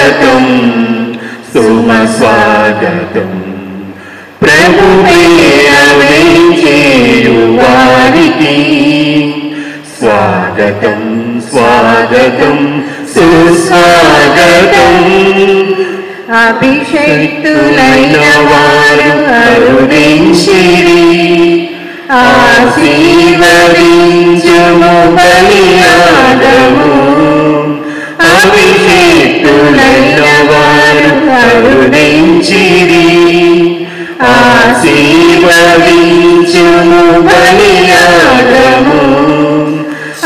స్వాగతం సుమ స్వాగతం ప్రభు వారికి స్వాగతం స్వాగతం సుస్వాగతం అభిషేక్తులైన వారు కరుణించిరి ఆశీర్వదించుము బలియాగము అభిషేక్తులైన వారు కరుణించిరి ఆశీర్వదించుము బలియాగము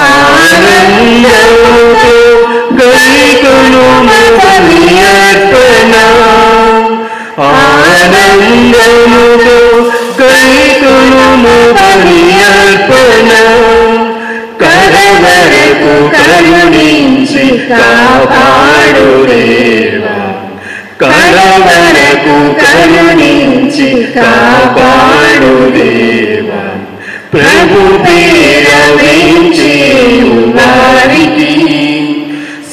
ఆనందముతో గైకొనుము బలియర్పణ ఆనందముతో గైకొనుము బలియర్పణ కడవరకు కరుణించి కాపాడు దేవా కడవరకు కరుణించి కాపాడు దేవా ప్రభు పేరవించేయు వారికి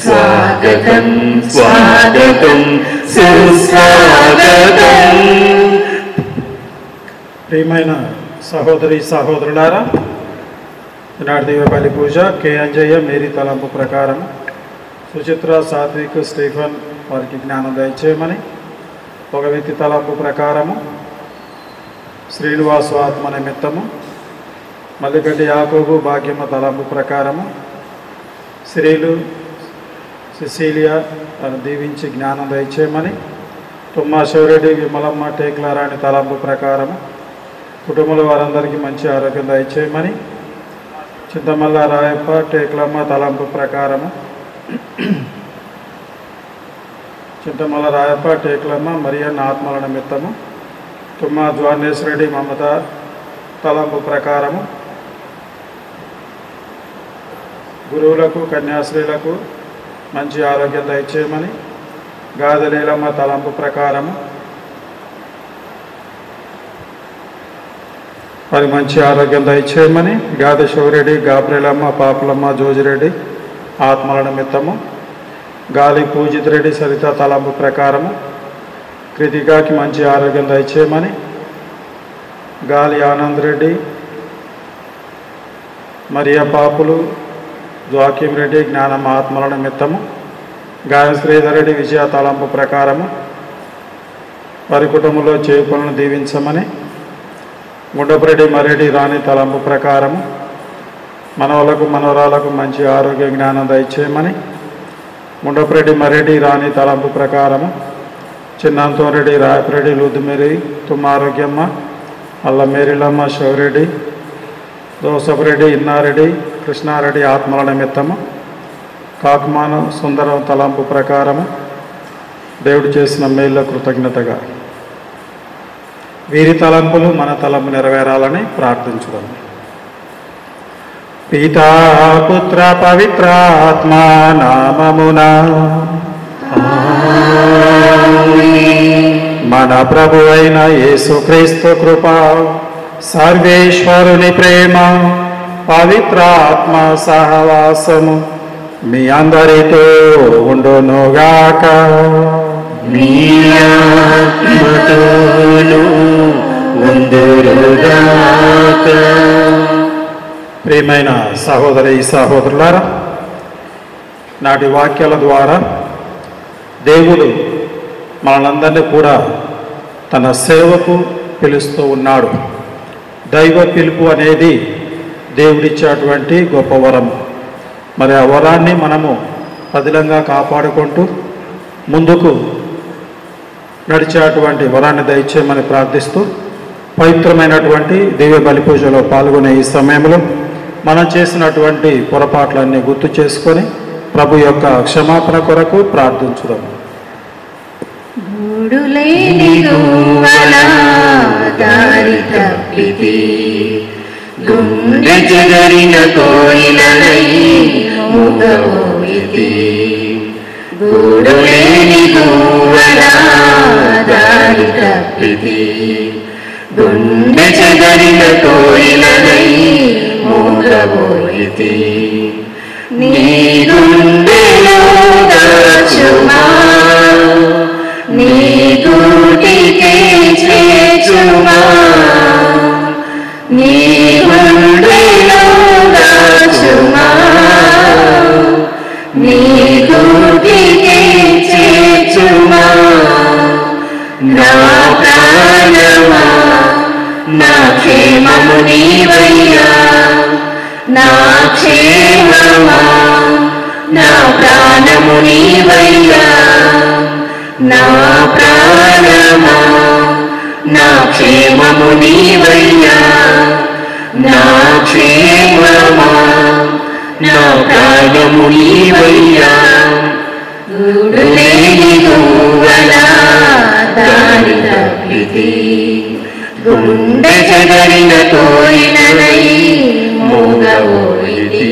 స్వాగతం స్వాగతం సుస్వాగతం. ప్రియమైన సహోదరి సహోదరులారా, ఈనాటి దివ్య బలి పూజ కే అంజయ్య మేరీ తలంపు ప్రకారం సుచిత్ర సాత్విక్ స్టీఫన్ వారికి జ్ఞానం దయచేయమని, ఒక వ్యక్తి తలంపు ప్రకారము శ్రీనివాసు ఆత్మ నిమిత్తము, మల్లిగడ్డి యాకోబు భాగ్యమ్మ తలంపు ప్రకారము స్త్రీలు సిసిలియా దీవించి జ్ఞానం దయచేయమని, తుమ్మా శివరెడ్డి విమలమ్మ టేక్లారాణి తలంపు ప్రకారము కుటుంబంలో వారందరికీ మంచి ఆరోగ్యం దయచేయమని, చింతమల్ల రాయప్ప టేక్లమ్మ తలంపు ప్రకారము చింతమల్ల రాయప్ప టేక్లమ్మ మరియన్న ఆత్మల నిమిత్తము, తుమ్మా జ్వానేశ్వరెడ్డి మమత తలంపు ప్రకారము గురువులకు కన్యాశ్రీలకు మంచి ఆరోగ్యం దయచేయమని, గాదలీలమ్మ తలంపు ప్రకారము వారి మంచి ఆరోగ్యం దయచేయమని, గాది శివరెడ్డి గాబ్రేలమ్మ పాపులమ్మ జోజిరెడ్డి ఆత్మల నిమిత్తము, గాలి పూజిత్ రెడ్డి సరిత తలంపు ప్రకారము కృతికాకి మంచి ఆరోగ్యం దయచేయమని, గాలి ఆనంద్ రెడ్డి మరియా పాపులు జోకిం రెడ్డి జ్ఞానమ్మ ఆత్మల నిమిత్తము, గాయం శ్రీధర్ రెడ్డి విజయ తలంపు ప్రకారము వారి కుటుంబంలో చేపలను దీవించమని, గుండపురెడ్డి మరెడ్డి రాణి తలంపు ప్రకారము మనవలకు మనవరాలకు మంచి ఆరోగ్య జ్ఞానం దయచేయమని, గుండపురెడ్డి మరెడ్డి రాణి తలంపు ప్రకారము చిన్నంతోరెడ్డి రాయపరెడ్డి లుద్దుమిరి తుమ్మారోగ్యమ్మ అల్ల మేరీలమ్మ శివరెడ్డి దోసపురెడ్డి ఇన్నారెడ్డి కృష్ణారెడ్డి ఆత్మల నిమిత్తము, కాకుమాను సుందరం తలంపు ప్రకారము దేవుడు చేసిన మేళ్ళ కృతజ్ఞతగా వీరి తలంపులు మన తలంపు నెరవేరాలని ప్రార్థించుదాం. పితా పుత్ర పవిత్రాత్మ నామమున మన ప్రభు అయిన యేసుక్రీస్తు కృప, సర్వేశ్వరుని ప్రేమ, పవిత్రాత్మ సహవాసము మీ అందరితో ఉండునుగాక. మీ ఆత్మతోను ఉండునుగాక. ప్రియమైన సహోదరి సహోదరులారా, నాటి వాక్యాల ద్వారా దేవుడు మనందరినీ కూడా తన సేవకు పిలుస్తూ ఉన్నాడు. దైవ పిలుపు అనేది దేవుడిచ్చేటువంటి గొప్ప వరం. మరి ఆ వరాన్ని మనము పదిలంగా కాపాడుకుంటూ ముందుకు నడిచేటువంటి వరాన్ని దయచేయమని ప్రార్థిస్తూ, పవిత్రమైనటువంటి దివ్య బలి పూజలో పాల్గొనే ఈ సమయంలో మనం చేసినటువంటి పొరపాట్లన్నీ గుర్తు చేసుకొని ప్రభు యొక్క క్షమాపణ కొరకు ప్రార్థించుదాం. గుండె చెదరిన కోయిలై మూగబోయితి, గూడులేని గువ్వలా దారి తప్పితి. గుండె చెదరిన కోయిలై మూగబోయితి, నీ గుండెలో దాచుమా క్షేమమా నా ప్రాణము నీవయ్యా, నా ప్రాణమా నా క్షేమము నీవయ్యా, నా క్షేమమా నా ప్రాణము నీవయ్యా. గూడులేని గువ్వలా దారి తప్పితి, గుండె చెదరిన కోయిలనై మూగబోయితి.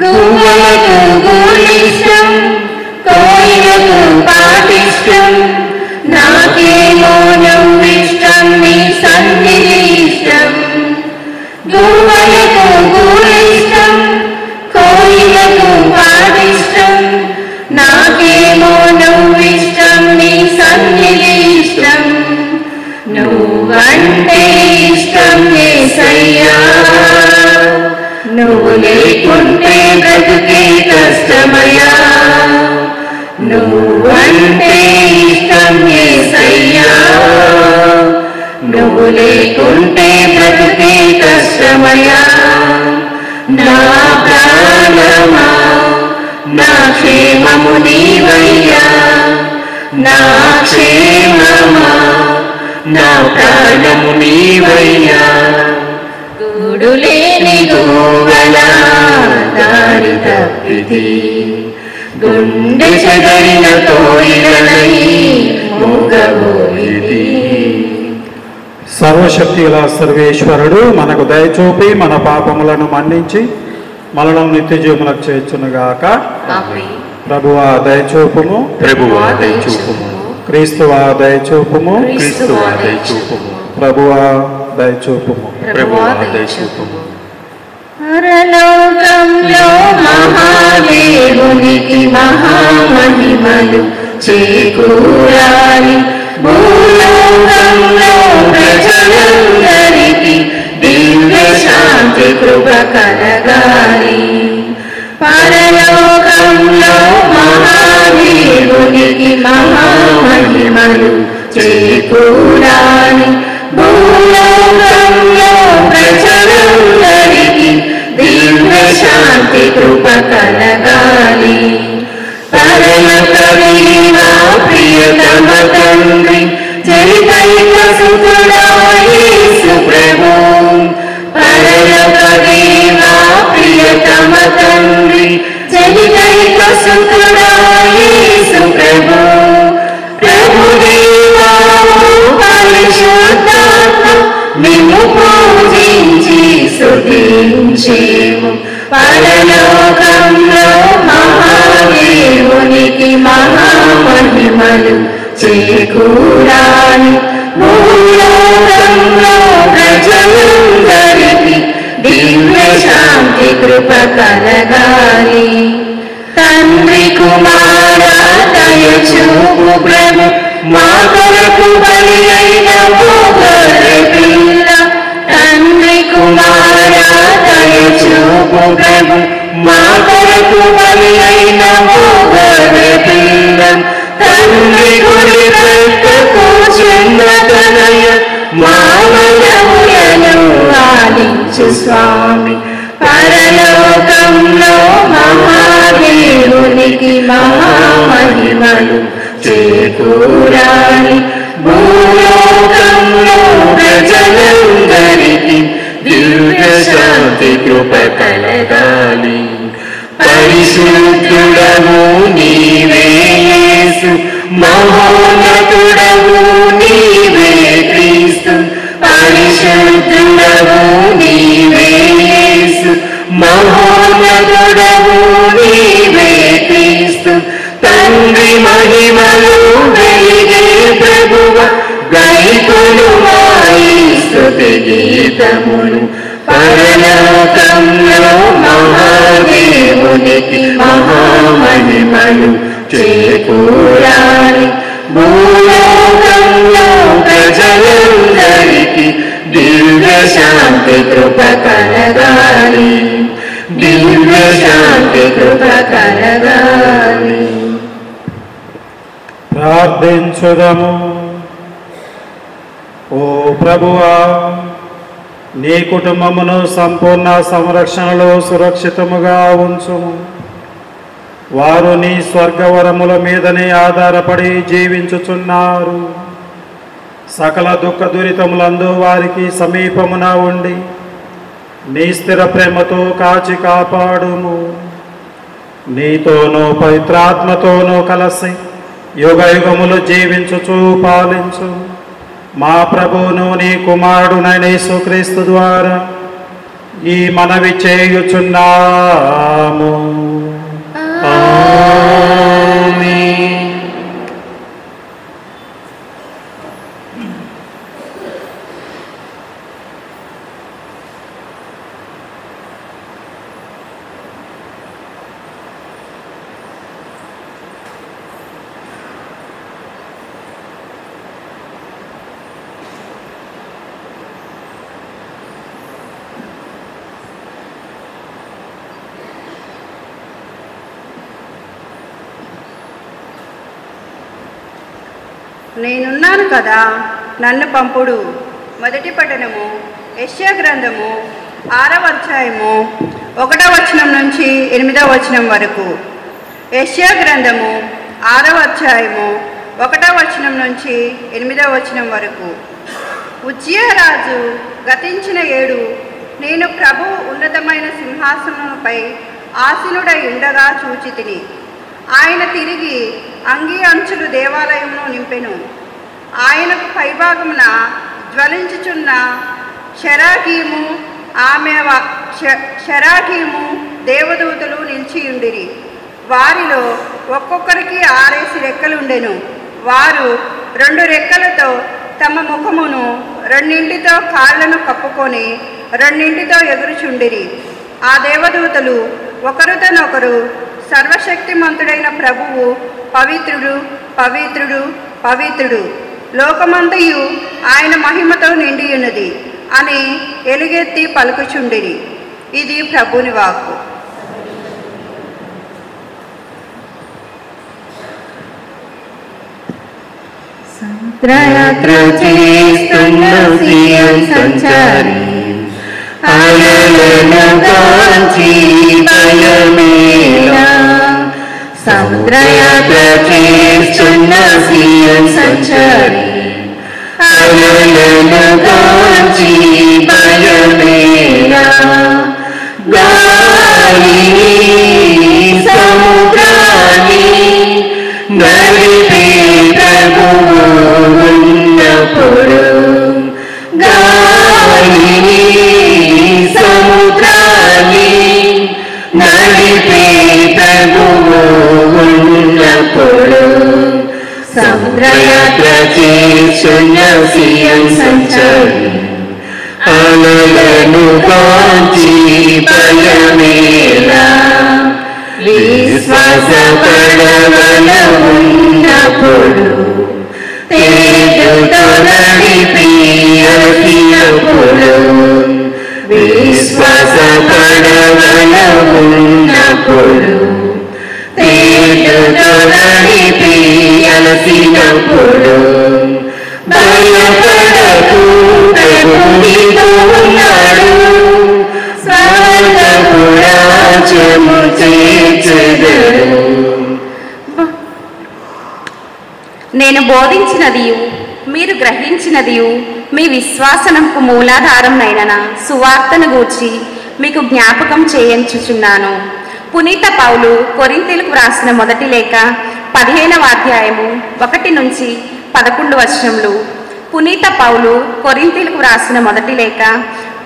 గువ్వలకు గూడిష్టం, కోయిలకు పాటిష్టం, నాకేమో నువ్విష్టం, నీ సన్నిధి ఇష్టం. గువ్వలకు గూడిష్టం, కోయిలకు పాటిష్టం, నాకేమో నువ్విష్టం, నీ సన్నిధి ఇష్టం. నువ్వంటే ఇష్టం యేసయ్యా, నువ్వు లేకుంటే బ్రతుకే కష్టమయ్యా. నువ్వంటే ఇష్టం యేసయ్యా, నువ్వు లేకుంటే బ్రతుకే కష్టమయ్యా. నా ప్రాణమా నా క్షేమము నీవయ్యా, నా క్షేమమా నా ప్రాణము నీవయ్యా. గూడులేని గువ్వలా దారి తప్పితి, గుండె చెదరిన కోయిలనై మూగబోయితి. సర్వశక్తి గల సర్వేశ్వరుడు మనకు దయచూపి మన పాపములను మన్నించి మనలను నిత్య జీవములకు చేర్చునుగాక. ప్రభువా దయచూపుము, ప్రభువా దయచూపుము, క్రీస్తువా దయచూపుము, క్రీస్తువా దయచూపుము, ప్రభువా దయచూపుము. ప్రభువా దయచూపుము. పరలోకంలో మహాదేవునికి మహామహిమలు చేకూరాలి, భూలోకంలో ప్రజలందరికీ దివ్య శాంతి కృప కలగాలి. పరలోకంలో మహాదేవునికి మహామహిమలు చేకూరాలి, భూలోకంలో ప్రజలందరికీ దివ్య శాంతి కృప కలగాలి. పరమకవినా ప్రియతమ తండ్రి, చరితైక సుతుడా యేసు ప్రభు. పరమకవినా ప్రియతమ తండ్రి, చరితైక సుతుడా యేసు ప్రభు. ప్రభుదేవా పరిశుద్ధాత్మ, నిన్ను పూజించి స్తుతించేము. పరలోకంలో మహాదేవునికి మహామహిమలు చేకూరాలి, భూలోకంలో ప్రజలందరికీ దివ్య శాంతి కృప కలగాలి. తండ్రి కుమార దయచూపు ప్రభు, మా కొరకు బలి అయిన ఓ గొర్రె పిల్ల. తండ్రి కుమార దయచూపు ప్రభు, మా కొరకు బలి అయిన ఓ గొర్రె పిల్ల. తండ్రి గుడి ప్రక్కకు చిన్నతనయ, మా మనవులను ఆలించు స్వామి. పరలోకంలో మహాదేవునికి మహామహిమలు చేకూరాలి, భూలోకంలో ప్రజలందరికీ దివ్య శాంతి కృప కలగాలి. పరిశుద్ధుడవు నీవే యేసు, మహోన్నతుడవు నీవే క్రీస్తు. పరిశుద్ధుడవు నీవే యేసు, మహోన్నతుడవు నీవే క్రీస్తు. తండ్రి మహిమలు వెలిగే ప్రభువ, గైకొను మా స్తుతి గీతములు. పరలోకంలో మహాదేవునికి మహామహిమలు చేకూరాలి, భూలోకంలో ప్రజలందరికీ దివ్య శాంతి కృప కలగాలి, దివ్య శాంతి కృప కలగాలి. ప్రార్థించుదము. ఓ ప్రభువా, నీ కుటుంబమును సంపూర్ణ సంరక్షణలో సురక్షితముగా ఉంచుము. వారు నీ స్వర్గవరముల మీదనే ఆధారపడి జీవించుచున్నారు. సకల దుఃఖ దురితములందు వారికి సమీపమున ఉండి నీ స్థిర ప్రేమతో కాచి కాపాడుము. నీతోనూ పవిత్రాత్మతోనూ కలిసి యుగ యుగములు జీవించుచు పాలించు మా ప్రభువును నీ కుమారుడునైన యేసుక్రీస్తు ద్వారా ఈ మనవి చేయుచున్నాము. ఆమేన్. నేనున్నాను కదా, నన్ను పంపుడు. మొదటి పఠనము యెషయా గ్రంథము 6వ అధ్యాయము 1వ వచనం నుంచి 8వ వచనం వరకు. యెషయా గ్రంథము 6వ అధ్యాయము 1వ వచనం నుంచి 8వ వచనం వరకు. ఉజ్జియా రాజు గతించిన ఏడు నేను ప్రభువు ఉన్నతమైన సింహాసనముపై ఆసీనుడై ఉండగా చూచితిని. ఆయన తిరిగి అంగీ అంచులు దేవాలయమును నింపెను. ఆయనకు పైభాగమున జ్వలించుచున్న షరాకీము షరాకీము దేవదూతలు నిలిచియుండిరి. వారిలో ఒక్కొక్కరికి 6 రెక్కలుండెను. వారు 2 రెక్కలతో తమ ముఖమును 2 కాళ్లను కప్పుకొని 2 ఎగురుచుండిరి. ఆ దేవదూతలు ఒకరితోనొకరు, సర్వశక్తిమంతుడైన ప్రభువు పవిత్రుడు, పవిత్రుడు, పవిత్రుడు, లోకమంతయు ఆయన మహిమతో నిండియున్నది అని ఎలుగెత్తి పలుకుచుండిరి. ఇది ప్రభుని వాక్కు. యాత్ర చేస్తున్న సియోన్ సంచారి అలలను కాంచి భయమేలా. సముద్రయాత్ర చేస్తున్న సియోన్ సంచారి అలలను కాంచి భయమేలా. గాలిని సముద్రాన్ని నడిపే ప్రభువు ఉన్నప్పుడు, గాలిని సముద్రాన్ని నడిపే ప్రభువు ఉన్నప్పుడు, సముద్రయాత్ర చేస్తున్న సియోన్ సంచారి అలలను కాంచి భయమేలా. విశ్వాస పడవల ఉన్నప్పుడు తేజుతో నడిపి అలసినప్పుడు, విశ్వాస పడవల ఉన్నప్పుడు తేజుతో నడిపి అలసినప్పుడు, భయపడకు ప్రభువు నీతో ఉన్నాడు, స్వర్గపు రాజ్యము చేర్చెదడు. నేను బోధించినదియు మీరు గ్రహించినదియు మీ విశ్వాసనకు మూలాధారంనైన సువార్తను గూర్చి మీకు జ్ఞాపకం చేయించుచున్నాను. పునీత పౌలు కొరింథీయులకు వ్రాసిన మొదటి లేఖ 15వ అధ్యాయము 1 నుంచి 11 వచనములు. పునీత పౌలు కొరింథీయులకు వ్రాసిన మొదటి లేఖ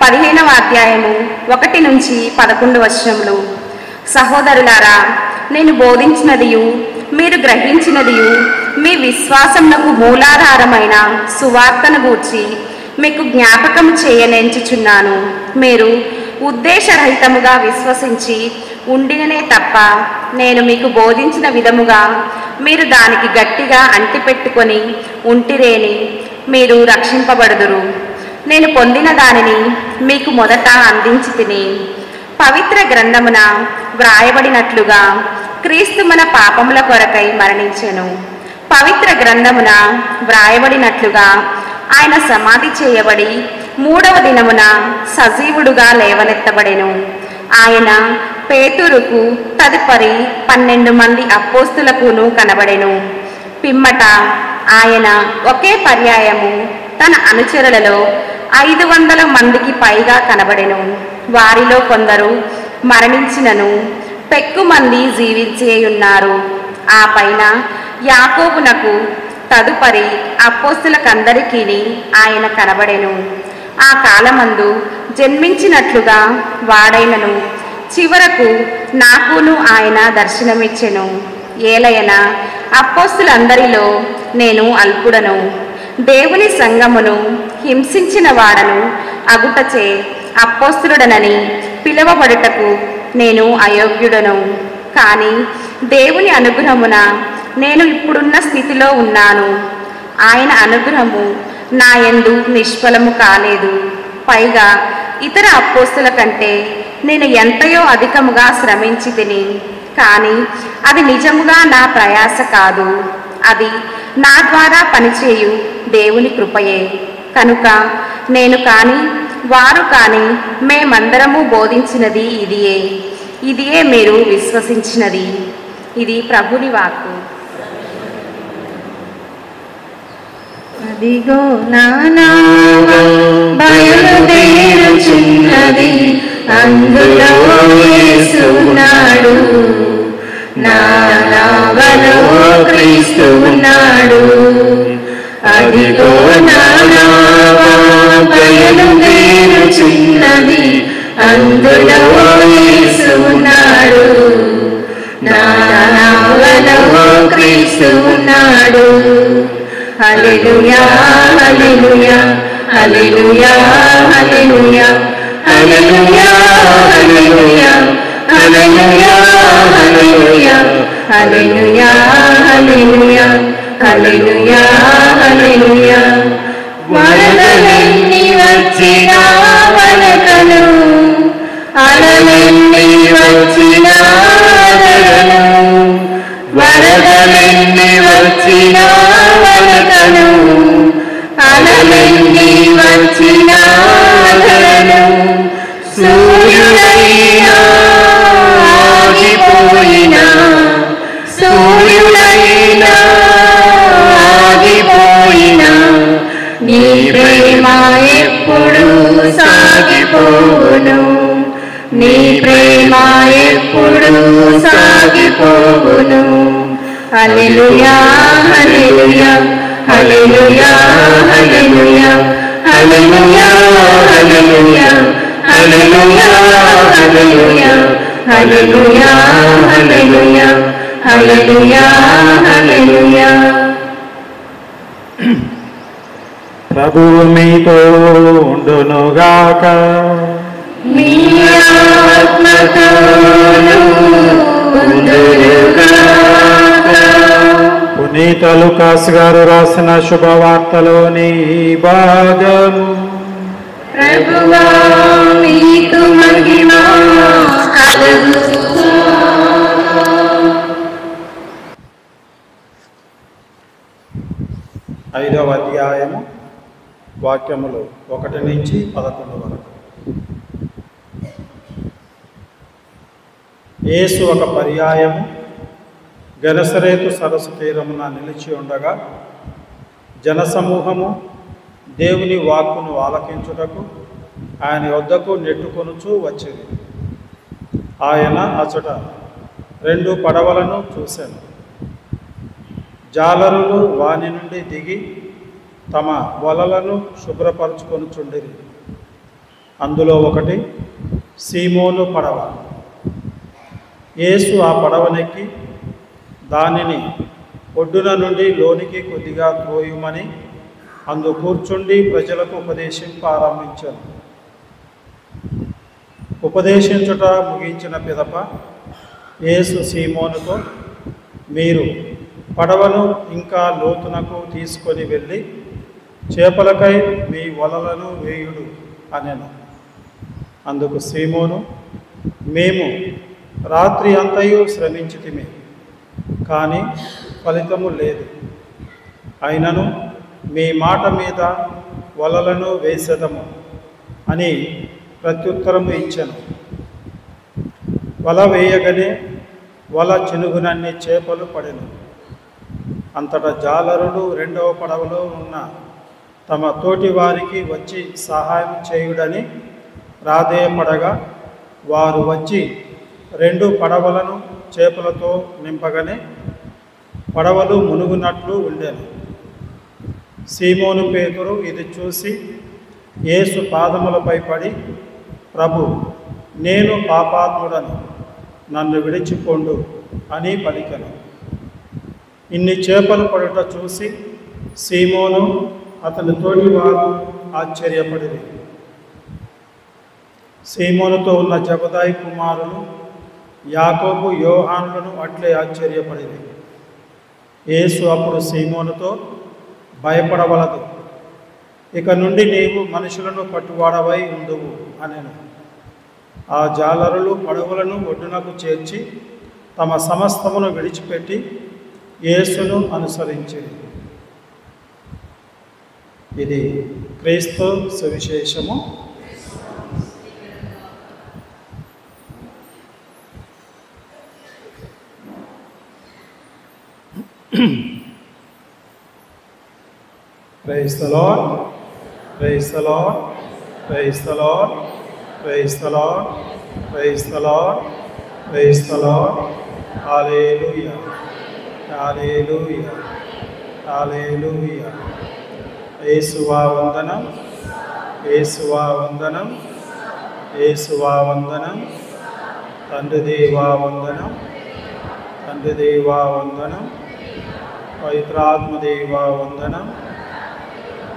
15వ అధ్యాయము 1 నుంచి 11 వచనములు. సహోదరులారా, నేను బోధించినదియు మీరు గ్రహించినదియు మీ విశ్వాసమునకు మూలాధారమైన సువార్తను గూర్చి మీకు జ్ఞాపకం చేయనెంచుచున్నాను. మీరు ఉద్దేశరహితముగా విశ్వసించి ఉండిననే తప్ప నేను మీకు బోధించిన విధముగా మీరు దానికి గట్టిగా అంటిపెట్టుకొని ఉంటిరేని మీరు రక్షింపబడుదురు. నేను పొందిన దానిని మీకు మొదట అందించి తిని, పవిత్ర గ్రంథమున వ్రాయబడినట్లుగా క్రీస్తు మన పాపముల కొరకై మరణించెను. పవిత్ర గ్రంథమున వ్రాయబడినట్లుగా ఆయన సమాధి చేయబడి మూడవ దినమున సజీవుడుగా లేవనెత్తబడెను. ఆయన పేతురుకు తదుపరి 12 మంది అపోస్తులకును కనబడెను. పిమ్మట ఆయన ఒకే పర్యాయము తన అనుచరులలో 500 మందికి పైగా కనబడెను. వారిలో కొందరు మరణించినను పెక్కుమంది జీవించేయున్నారు. ఆ పైన యాకోబునకు తదుపరి అపోస్తులకందరికీ ఆయన కనబడెను. ఆ కాలమందు జన్మించినట్లుగా వాడైనను చివరకు నాకును ఆయన దర్శనమిచ్చెను. ఏలయన అపోస్తులందరిలో నేను అల్పుడను, దేవుని సంఘమును హింసించిన వాడను అగుటచే అపోస్తులుడనని పిలువబడుటకు నేను అయోగ్యుడను. కానీ దేవుని అనుగ్రహమున నేను ఇప్పుడున్న స్థితిలో ఉన్నాను. ఆయన అనుగ్రహము నా యందు నిష్ఫలము కాలేదు. పైగా ఇతర అపోస్తుల కంటే నేను ఎంతయో అధికముగా శ్రమించి తిని, కానీ అది నిజముగా నా ప్రయాస కాదు, అది నా ద్వారా పనిచేయు దేవుని కృపయే. కనుక నేను కానీ వారు కానీ మేమందరము బోధించినది ఇదియే మీరు విశ్వసించినది. ఇది ప్రభుని వాక్కు. అదిగో నా నావ బయలుదేరుచున్నది, అందులో యేసున్నాడు, నా నావలో క్రీస్తు ఉన్నాడు. అదిగో నా నావ బయలుదేరుచున్నది, అందులో యేసున్నాడు, నా నావలో క్రీస్తు ఉన్నాడు. హల్లెలూయా హల్లెలూయా హల్లెలూయా హల్లెలూయా హల్లెలూయా హల్లెలూయా హల్లెలూయా హల్లెలూయా హల్లెలూయా హల్లెలూయా హల్లెలూయా హల్లెలూయా. వరదలెన్ని వచ్చినా వరకలు, అలలెన్ని వచ్చినా అలలను, వరదలెన్ని వచ్చినా వరకలు, అలలెన్ని వచ్చినా అలలను, సూర్యుడైనా ఆగిపోయినా, సూర్యుడైనా ఆగిపోయినా, నీ ప్రేమ ఎప్పుడు సాగిపోవును, నీ ప్రేమ ఎప్పుడు సాగిపోవును. హల్లెలూయా హల్లెలూయా హల్లెలూయా హల్లెలూయా హల్లెలూయా హల్లెలూయా హల్లెలూయా హల్లెలూయా హల్లెలూయా హల్లెలూయా హల్లెలూయా హల్లెలూయా. ప్రభువు మీతో ఉండునుగాక. మీ ఆత్మతోను ఉండునుగాక. పునీత లూకాస్ గారు రాసిన శుభవార్తలోని భాగము. ప్రభువా మీకు మహిమ కలుగుగాక. 5వ అధ్యాయము వాక్యములు 1 నుంచి 11 వరకు. యేసు ఒక పర్యాయము గెనసరేతు సరస్సు తీరమున నిలిచి ఉండగా జనసమూహము దేవుని వాక్కును ఆలకించుటకు ఆయన వద్దకు నెట్టుకొనుచూ వచ్చేది. ఆయన అచట 2 పడవలను చూశాను. జాలరులు వాని నుండి దిగి తమ వలలను శుభ్రపరచుకొనుచుండిరి. అందులో ఒకటి సీమోను పడవ. యేసు ఆ పడవనెక్కి దానిని ఒడ్డున నుండి లోనికి కొద్దిగా త్రోయుమని అందు కూర్చుండి ప్రజలకు ఉపదేశింపారంభించాను. ఉపదేశించుట ముగించిన పిదప యేసు సీమోనుతో, మీరు పడవను ఇంకా లోతునకు తీసుకొని వెళ్ళి చేపలకై మీ వలలను వేయుడు అనెను. అందుకు సీమోను, మేము రాత్రి అంతయు శ్రమించితిమి, కానీ ఫలితము లేదు. అయినను మీ మాట మీద వలలను వేసెదము అని ప్రత్యుత్తరం ఇచ్చాను. వల వేయగానే వల చినుగునన్ని చేపలు పడెను. అంతటా జాలరులు రెండవ పడవలో ఉన్న తమ తోటి వారికి వచ్చి సహాయం చేయుడని ప్రాధేయపడగా వారు వచ్చి 2 పడవలను చేపలతో నింపగానే పడవలు మునుగునట్లు ఉండెను. సీమోను పేతురు ఇది చూసి యేసు పాదములపై పడి, ప్రభు, నేను పాపాత్ముడను, నన్ను విడిచిపోండు అని పలికెను. ఇన్ని చేపలు పడుట చూసి సీమోను అతని తోటి వారు ఆశ్చర్యపడిరి. సీమోనుతో ఉన్న జబదాయి కుమారులు యాకోబు, యోహానులను అట్లే ఆశ్చర్యపడిరి. యేసు అప్పుడు సీమోనుతో, భయపడవలదు, ఇక నుండి నీవు మనుషులను పట్టువాడవై ఉండువు అనెను. ఆ జాలరులు పడవలను ఒడ్డునకు చేర్చి తమ సమస్తమును విడిచిపెట్టి యేసును అనుసరించిరి. ఇది క్రీస్తు సువిశేషము. Praise the Lord, praise the Lord, praise the Lord, praise the Lord, praise the Lord, praise the Lord. Hallelujah, hallelujah, hallelujah. యేసువా వందనం, యేసువా వందనం, యేసువా వందనం. తండ్రి దేవా వందనం, తండ్రి దేవా వందనం. పవిత్రాత్మదేవా వందనం,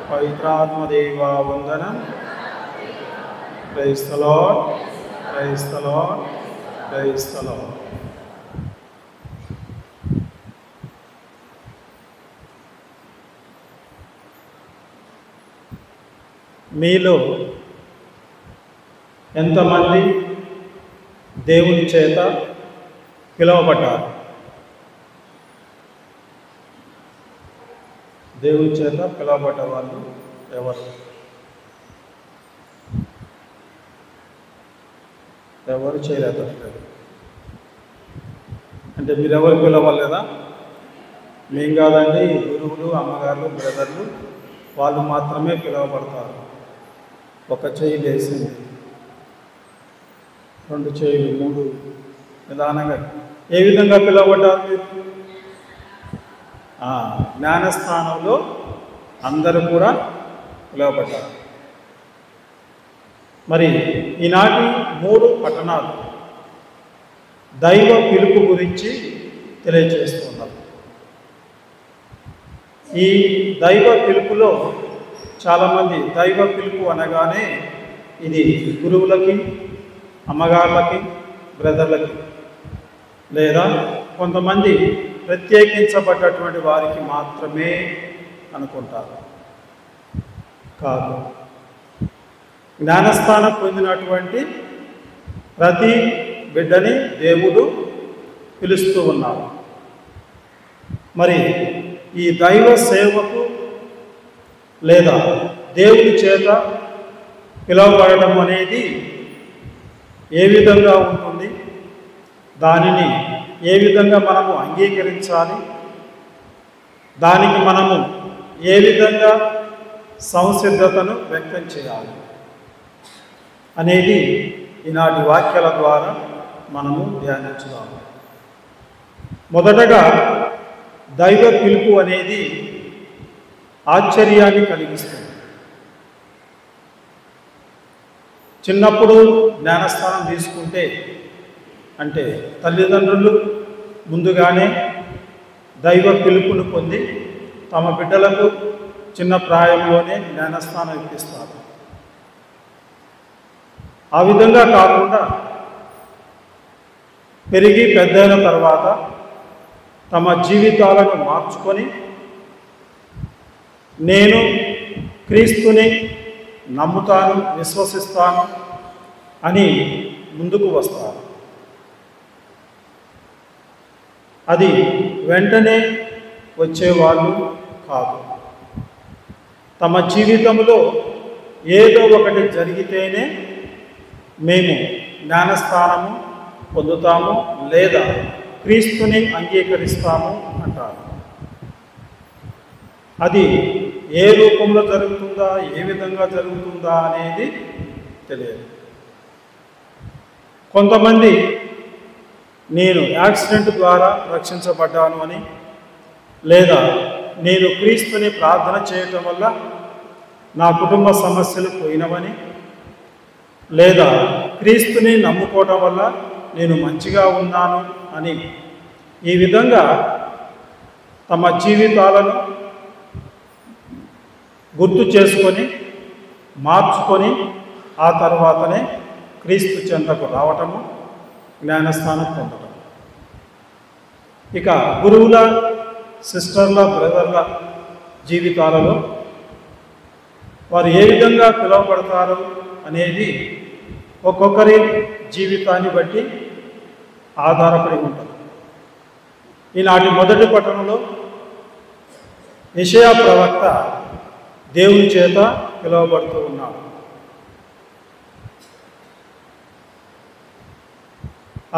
పవిత్రాత్మదేవా వందనం. Praise the Lord, praise the Lord, praise the Lord. మీలో ఎంతమంది దేవుని చేత పిలువబడ్డారు? దేవుని చేత పిలువబడ్డ వాళ్ళు ఎవరు? ఎవరు చేయలేదు. అంటే మీరెవరు పిలవలేదా? మేం కాదండి, గురువులు, అమ్మగారులు, బ్రదర్లు వాళ్ళు మాత్రమే పిలువబడతారు. ఒక చెయ్యి లేసింది, 2 చేయులు, 3 నిదానంగా. ఏ విధంగా పిలువబడ్డారు మీరు? జ్ఞానస్థానంలో అందరూ కూడా పిలువబడ్డారు. మరి ఈనాటి 3 పట్టణాలు దైవ పిలుపు గురించి తెలియజేస్తున్నారు. ఈ దైవ పిలుపులో చాలామంది దైవ పిలుపు అనగానే ఇది గురువులకి, అమ్మగారులకి, బ్రదర్లకి, లేదా కొంతమంది ప్రత్యేకించబడ్డటువంటి వారికి మాత్రమే అనుకుంటారు. కాదు, జ్ఞానస్థానం పొందినటువంటి ప్రతి బిడ్డని దేవుడు పిలుస్తూ ఉన్నారు. మరి ఈ దైవ సేవకు లేదా దేవుని చేత పిలువబడడం అనేది ఏ విధంగా ఉంటుంది? దానిని ఏ విధంగా మనము అంగీకరించాలి? దానికి మనము ఏ విధంగా సంసిద్ధతను వ్యక్తం చేయాలి అనేది ఈనాటి వాక్యాల ద్వారా మనము ధ్యానించుదాము. మొదటగా దైవ పిలుపు అనేది ఆశ్చర్యాన్ని కలిగిస్తుంది. చిన్నప్పుడు జ్ఞానస్థానం తీసుకుంటే అంటే తల్లిదండ్రులు ముందుగానే దైవ పిలుపును పొంది తమ బిడ్డలకు చిన్న ప్రాయంలోనే జ్ఞానస్థానం ఇప్పిస్తారు. ఆ విధంగా కాకుండా పెరిగి పెద్దయిన తర్వాత తమ జీవితాలను మార్చుకొని నేను క్రీస్తుని నమ్ముతాను, విశ్వసిస్తాను అని ముందుకు వస్తారు. అది వెంటనే వచ్చేవాళ్ళు కాదు. తమ జీవితంలో ఏదో ఒకటి జరిగితేనే మేము జ్ఞానస్థానము పొందుతాము లేదా క్రీస్తుని అంగీకరిస్తాము అంటారు. అది ఏ రూపంలో జరుగుతుందా, ఏ విధంగా జరుగుతుందా అనేది తెలియదు. కొంతమంది నేను యాక్సిడెంట్ ద్వారా రక్షించబడ్డాను అని, లేదా నేను క్రీస్తుని ప్రార్థన చేయటం వల్ల నా కుటుంబ సమస్యలు పోయినవని, లేదా క్రీస్తుని నమ్ముకోవటం వల్ల నేను మంచిగా ఉన్నాను అని ఈ విధంగా తమ జీవితాలను గుర్తు చేసుకొని మార్చుకొని ఆ తర్వాతనే క్రీస్తు చెంతకు రావటము, జ్ఞానస్థానం పొందటం. ఇక గురువుల, సిస్టర్ల, బ్రదర్ల జీవితాలలో వారు ఏ విధంగా పిలువబడతారు అనేది ఒక్కొక్కరి జీవితాన్ని బట్టి ఆధారపడి ఉంటుంది. ఈనాటి మొదటి పట్టణంలో యెషయా ప్రవక్త దేవుని చేత పిలువబడుతూ ఉన్నాడు.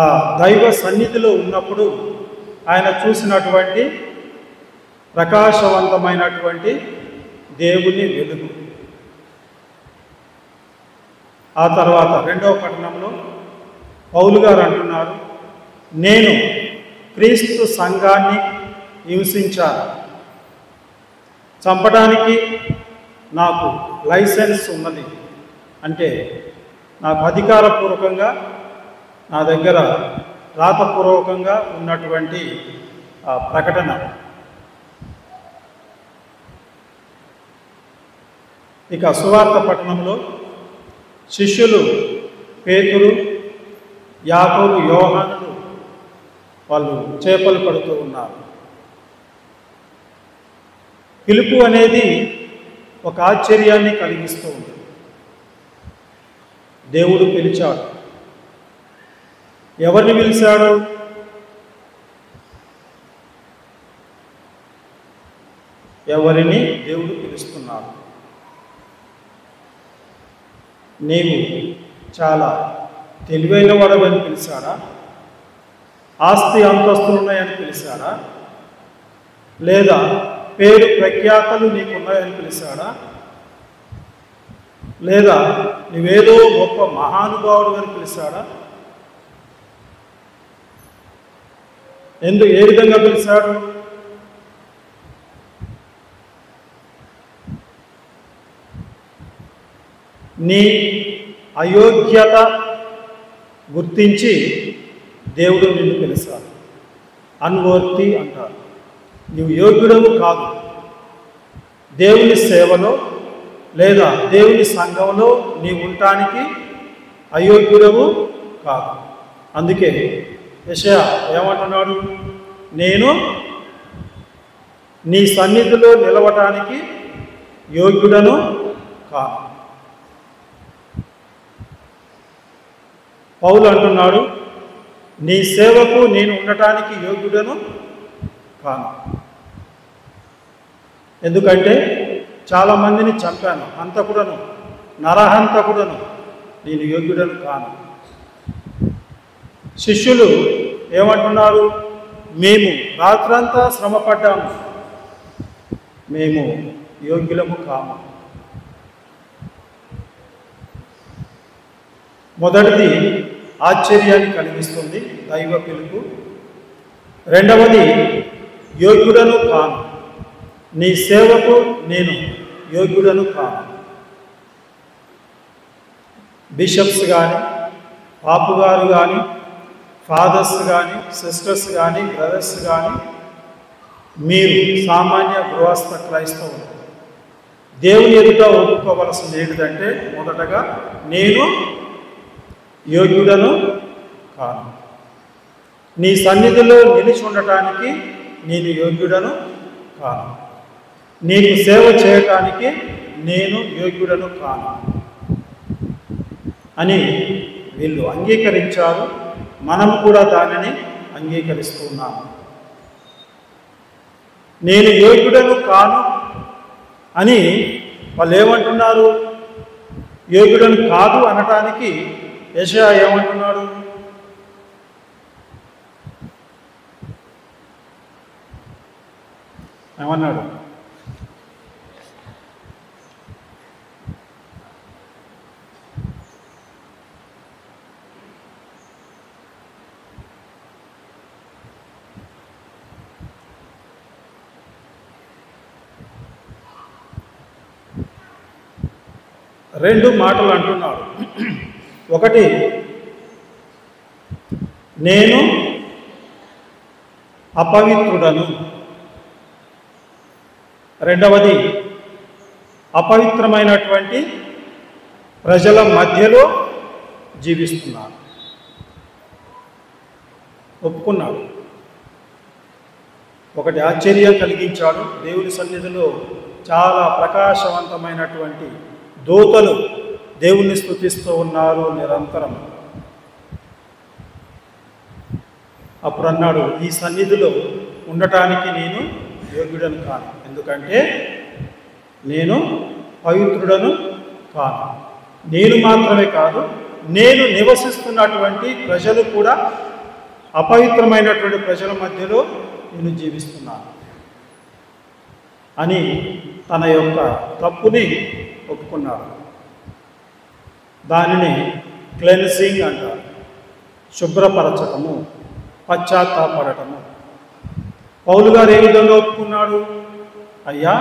ఆ దైవ సన్నిధిలో ఉన్నప్పుడు ఆయన చూసినటువంటి ప్రకాశవంతమైనటువంటి దేవుని వెలుగు. ఆ తర్వాత రెండవ పట్టణంలో పౌలు గారు అంటున్నారు, నేను క్రీస్తు సంఘాన్ని హింసించాను, చంపడానికి నాకు లైసెన్స్ ఉన్నది, అంటే నాకు అధికారపూర్వకంగా నా దగ్గర రాతపూర్వకంగా ఉన్నటువంటి ప్రకటన. ఇక సువార్త పట్టణంలో శిష్యులు పేతురు, యాకోబు, యోహానులు వాళ్ళు చేపలు పడుతూ ఉన్నారు. పిలుపు అనేది ఒక ఆశ్చర్యాన్ని కలిగిస్తూ ఉంది. దేవుడు పిలిచాడు. ఎవరిని పిలిచాడు? ఎవరిని దేవుడు పిలుస్తున్నాడు? నీవు చాలా తెలివైన వాడవని పిలిచాడా? ఆస్తి అంతస్తులున్నాయని పిలిచాడా? లేదా పేరు ప్రఖ్యాతలు నీకున్నాయని పిలిచాడా? లేదా నువ్వేదో గొప్ప మహానుభావుడు అని పిలిచాడా? ఏ విధంగా పిలిచాడు? నీ అయోగ్యత గుర్తించి దేవుడు నిన్ను పిలిచాడు. అన్వర్తి అంటారు. నువ్వు యోగ్యుడవు కాదు. దేవుని సేవలో లేదా దేవుని సంఘంలో నీవు ఉండటానికి అయోగ్యుడవు కాదు. అందుకే యెషయా ఏమంటున్నాడు? నేను నీ సన్నిధిలో నిలవటానికి యోగ్యుడను కాదు. పౌలు అంటున్నాడు, నీ సేవకు నేను ఉండటానికి యోగ్యుడను కాను. ఎందుకంటే చాలామందిని చంపాను, హంతకుడను, నరహంతకుడను, నేను యోగ్యుడను కాను. శిష్యులు ఏమంటున్నారు? మేము రాత్రంతా శ్రమపడ్డాము, మేము యోగ్యులము కాము. మొదటిది ఆశ్చర్యాన్ని కలిగిస్తుంది, దైవ పిలుపు. రెండవది యోగ్యుడను కాను, నీ సేవకు నేను యోగ్యుడను కాను. బిషప్స్ కానీ, పాపుగారు కానీ, ఫాదర్స్ కానీ, సిస్టర్స్ కానీ, బ్రదర్స్ కానీ, మీరు సామాన్య గృహస్థ క్రైస్తవులు దేవుని ఎదుట ఒప్పుకోవలసింది ఏంటంటే, మొదటగా నేను యోగ్యుడను కాను. నీ సన్నిధిలో నిలిచి ఉండటానికి నేను యోగ్యుడను కాను. నీకు సేవ చేయటానికి నేను యోగ్యుడను కాను అని వీళ్ళు అంగీకరించారు. మనం కూడా దానిని అంగీకరిస్తున్నాము. నేను యోగ్యుడను కాను అని వాళ్ళు ఏమంటున్నారు? యోగ్యుడని కాదు అనటానికి యెషయా ఏమంటున్నాడు? ఏమన్నాడు? రెండు మాటలు అంటున్నాడు. ఒకటి, నేను అపవిత్రుడను. రెండవది, అపవిత్రమైనటువంటి ప్రజల మధ్యలో జీవిస్తున్నాను. ఒప్పుకున్నాడు. ఒకటి ఆశ్చర్యం కలిగించాడు. దేవుని సన్నిధిలో చాలా ప్రకాశవంతమైనటువంటి దూతలు దేవుణ్ణి స్తుతిస్తూ ఉన్నారు నిరంతరం. అప్పుడు అన్నాడు, ఈ సన్నిధిలో ఉండటానికి నేను యోగ్యుడను కాను, ఎందుకంటే నేను పవిత్రుడను కాను. నేను మాత్రమే కాదు, నేను నివసిస్తున్నటువంటి ప్రజలు కూడా అపవిత్రమైనటువంటి ప్రజల మధ్యలో నేను జీవిస్తున్నాను అని తన యొక్క తప్పుని ఒప్పుకున్నాడు. దానిని క్లెన్సింగ్ అంటారు, శుభ్రపరచటము, పశ్చాత్తాపడటము. పౌలు గారు ఏ విధంగా ఒప్పుకున్నాడు? అయ్యా,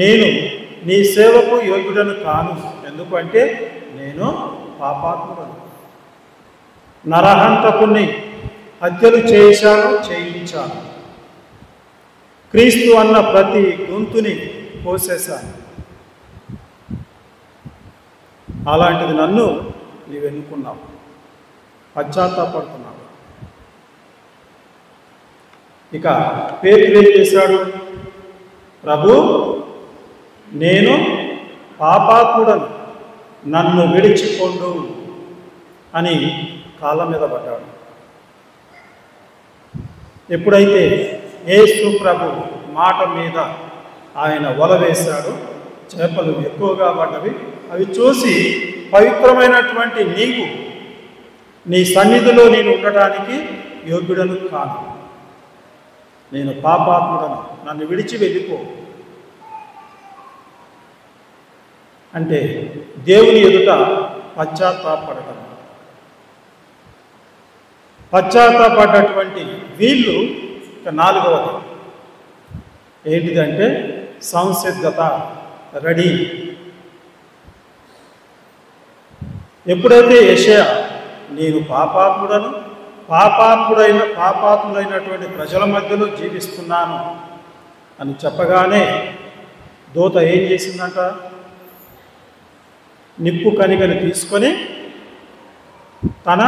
నేను నీ సేవకు యోగ్యుడను కాను, ఎందుకంటే నేను పాపాత్ముడను, నరహంతకుణ్ణి, హత్యలు చేయించాను, క్రీస్తు అన్న ప్రతి గొంతుని కోసేశాను. అలాంటిది నన్ను నీవు ఎన్నుకున్నావు, పశ్చాత్తాపడుతున్నావు. ఇక పేతురు ఏం చేశాడు? ప్రభు, నేను పాపాత్ముడను, నన్ను విడిచిపోండు అని కాళ్ళ మీద పడ్డాడు. ఎప్పుడైతే యేసు ప్రభు మాట మీద ఆయన వల వేశాడు, చేపలు ఎక్కువగా పడ్డవి. అవి చూసి పవిత్రమైనటువంటి నీవు నీ సన్నిధిలో నేను ఉండటానికి యోగ్యుడను కాను, నేను పాపాత్ముడను, నన్ను విడిచి వెళ్ళిపో అంటే దేవుని ఎదుట పశ్చాత్తాపడటం. పశ్చాత్తాపడ్డటువంటి వీళ్ళు ఇక నాలుగవది ఏంటిదంటే సంసిద్ధత, రెడీ. ఎప్పుడైతే యెషయా నేను పాపాత్ముడైనటువంటి ప్రజల మధ్యలో జీవిస్తున్నాను అని చెప్పగానే దూత ఏం చేసిందంట? నిప్పు కణికని తీసుకొని తన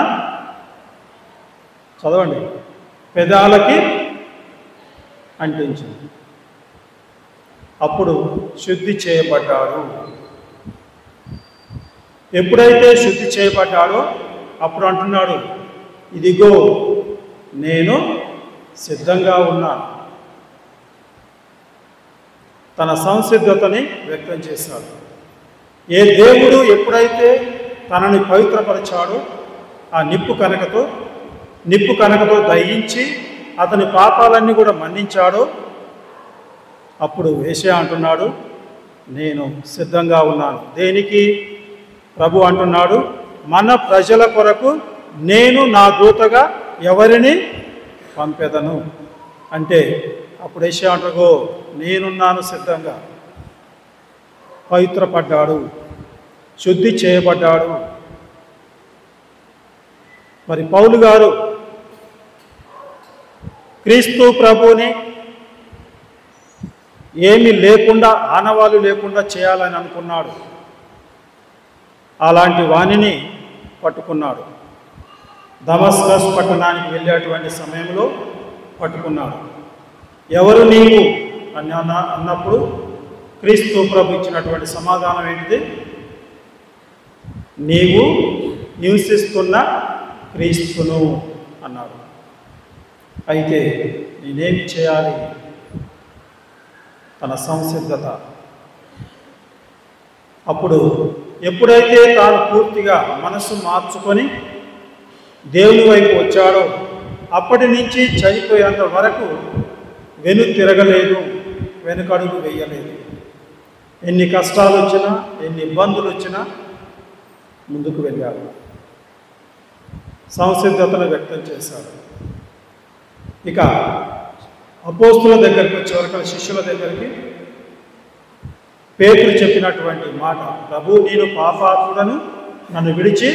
చదవండి పెదాలకి అంటించింది. అప్పుడు శుద్ధి చేయబడ్డాడు. ఎప్పుడైతే శుద్ధి చేయబడ్డాడో అప్పుడు అంటున్నాడు, ఇదిగో నేను సిద్ధంగా ఉన్నాను. తన సంసిద్ధతని వ్యక్తం చేశాడు. ఏ దేవుడు ఎప్పుడైతే తనని పవిత్రపరిచాడో ఆ నిప్పు కనకతో దయించి అతని పాపాలన్నీ కూడా మన్నించాడో అప్పుడు యెషయా అంటున్నాడు, నేను సిద్ధంగా ఉన్నాను. దేనికి? ప్రభు అంటున్నాడు, మన ప్రజల కొరకు నేను నా దూతగా ఎవరిని పంపెదను అంటే అప్పుడు యెషయా అంటాగో నేనున్నాను సిద్ధంగా. పవిత్రపడ్డాడు, శుద్ధి చేయబడ్డాడు. మరి పౌలు గారు క్రీస్తు ప్రభుని ఏమీ లేకుండా, ఆనవాళ్ళు లేకుండా చేయాలని అనుకున్నాడు. అలాంటి వాణిని పట్టుకున్నాడు. దమస్కస్ పట్టణానికి వెళ్ళేటువంటి సమయంలో పట్టుకున్నాడు. ఎవరు నీవు అని అన్నప్పుడు క్రీస్తు ప్రభు ఇచ్చినటువంటి సమాధానం ఏంటిది? నీవు నివసిస్తున్న క్రీస్తును అన్నాడు. అయితే నేనేమి చేయాలి? తన సంసిద్ధత. అప్పుడు ఎప్పుడైతే తాను పూర్తిగా మనస్సు మార్చుకొని దేవుని వైపు వచ్చాడో అప్పటి నుంచి చనిపోయేంత వరకు తిరగలేదు, వెనుకడుగు వేయలేదు. ఎన్ని కష్టాలు వచ్చినా, ఎన్ని ఇబ్బందులు వచ్చినా ముందుకు వెళ్ళాడు, సంసిద్ధతను వ్యక్తం చేశాడు. ఇక అపోస్తుల దగ్గరికి వచ్చేవరకు, శిష్యుల దగ్గరికి పేతురు చెప్పినటువంటి మాట, ప్రభు నేను పాపాత్ముడను, నన్ను విడిచి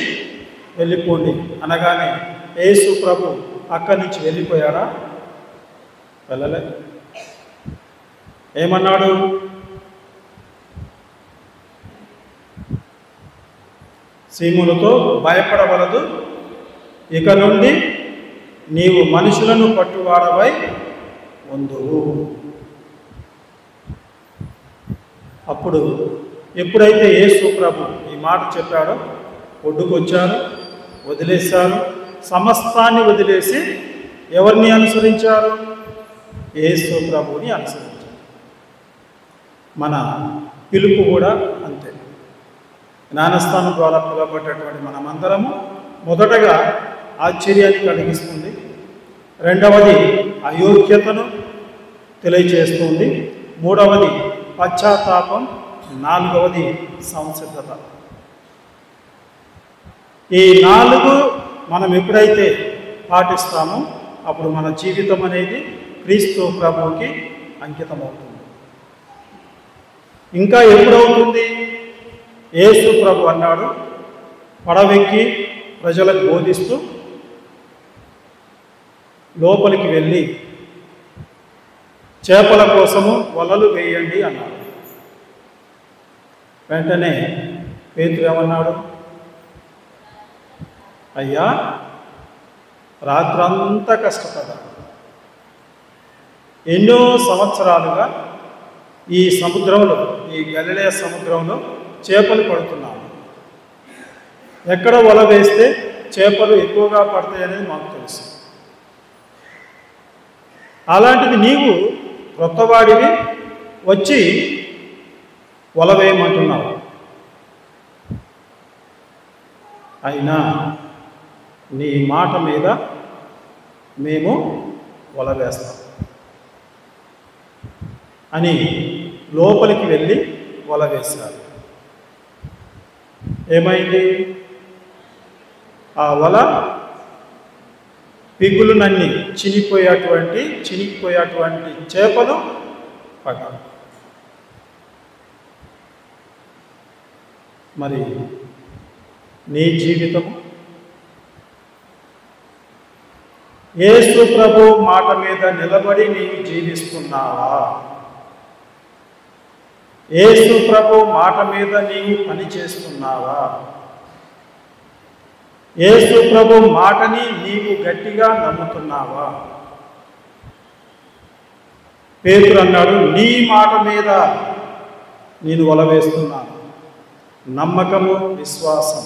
వెళ్ళిపోండి అనగానే యేసు ప్రభు అక్కడి నుంచి వెళ్ళిపోయాడా? వెళ్ళలే. ఏమన్నాడు? సీమోనుతో భయపడవలదు, ఇక నుండి నీవు మనుషులను పట్టువాడవై ఉందువు. అప్పుడు ఎప్పుడైతే యేసు ప్రభు ఈ మాట చెప్పాడో ఒడ్డుకొచ్చారు, వదిలేశారు. సమస్తాన్ని వదిలేసి ఎవరిని అనుసరించారు? యేసు ప్రభువుని అనుసరించారు. మన పిలుపు కూడా అంతే. జ్ఞానస్థానం ద్వారా పిలువబడ్డటువంటి మనమందరము మొదటగా ఆశ్చర్యాన్ని కలిగిస్తుంది, రెండవది అయోగ్యతను తెలియచేస్తుంది, మూడవది పశ్చాత్తాపం, నాలుగవది సంసిద్ధత. ఈ 4 మనం ఎప్పుడైతే పాటిస్తామో అప్పుడు మన జీవితం అనేది క్రీస్తు ప్రభువుకి అంకితమవుతుంది. ఇంకా ఎప్పుడవుతుంది? యేసు ప్రభు అన్నాడు, పడవెక్కి ప్రజలకు బోధిస్తూ లోపలికి వెళ్ళి చేపల కోసము వలలు వేయండి అన్నాడు. వెంటనే పేతురు ఏమన్నాడు? అయ్యా, రాత్రంతా కష్టపడ్డాను, ఎన్నో సంవత్సరాలుగా ఈ సముద్రంలో, ఈ గలిలయ సముద్రంలో చేపలు పడుతున్నాను. ఎక్కడ వల వేస్తే చేపలు ఎక్కువగా పడతాయనేది మాకు తెలుసు. అలాంటిది నీవు క్రొత్తవాడివి వచ్చి వల వేయమంటున్నావు. అయినా నీ మాట మీద మేము వల వేస్తాం అని లోపలికి వెళ్ళి వల వేశారు. ఏమైంది? ఆ వల పిగులునన్ని చినిగిపోయేటువంటి చేపలు పడ్డాయి. మరి నీ జీవితము యేసు ప్రభు మాట మీద నిలబడి నీవు జీవిస్తున్నావా? యేసు ప్రభు మాట మీద నీవు పని చేస్తున్నావా? యేసు ప్రభు మాటని నీవు గట్టిగా నమ్ముతున్నావా? పేతురు అన్నాడు, నీ మాట మీద నేను వల వేస్తున్నాను. నమ్మకము, విశ్వాసం.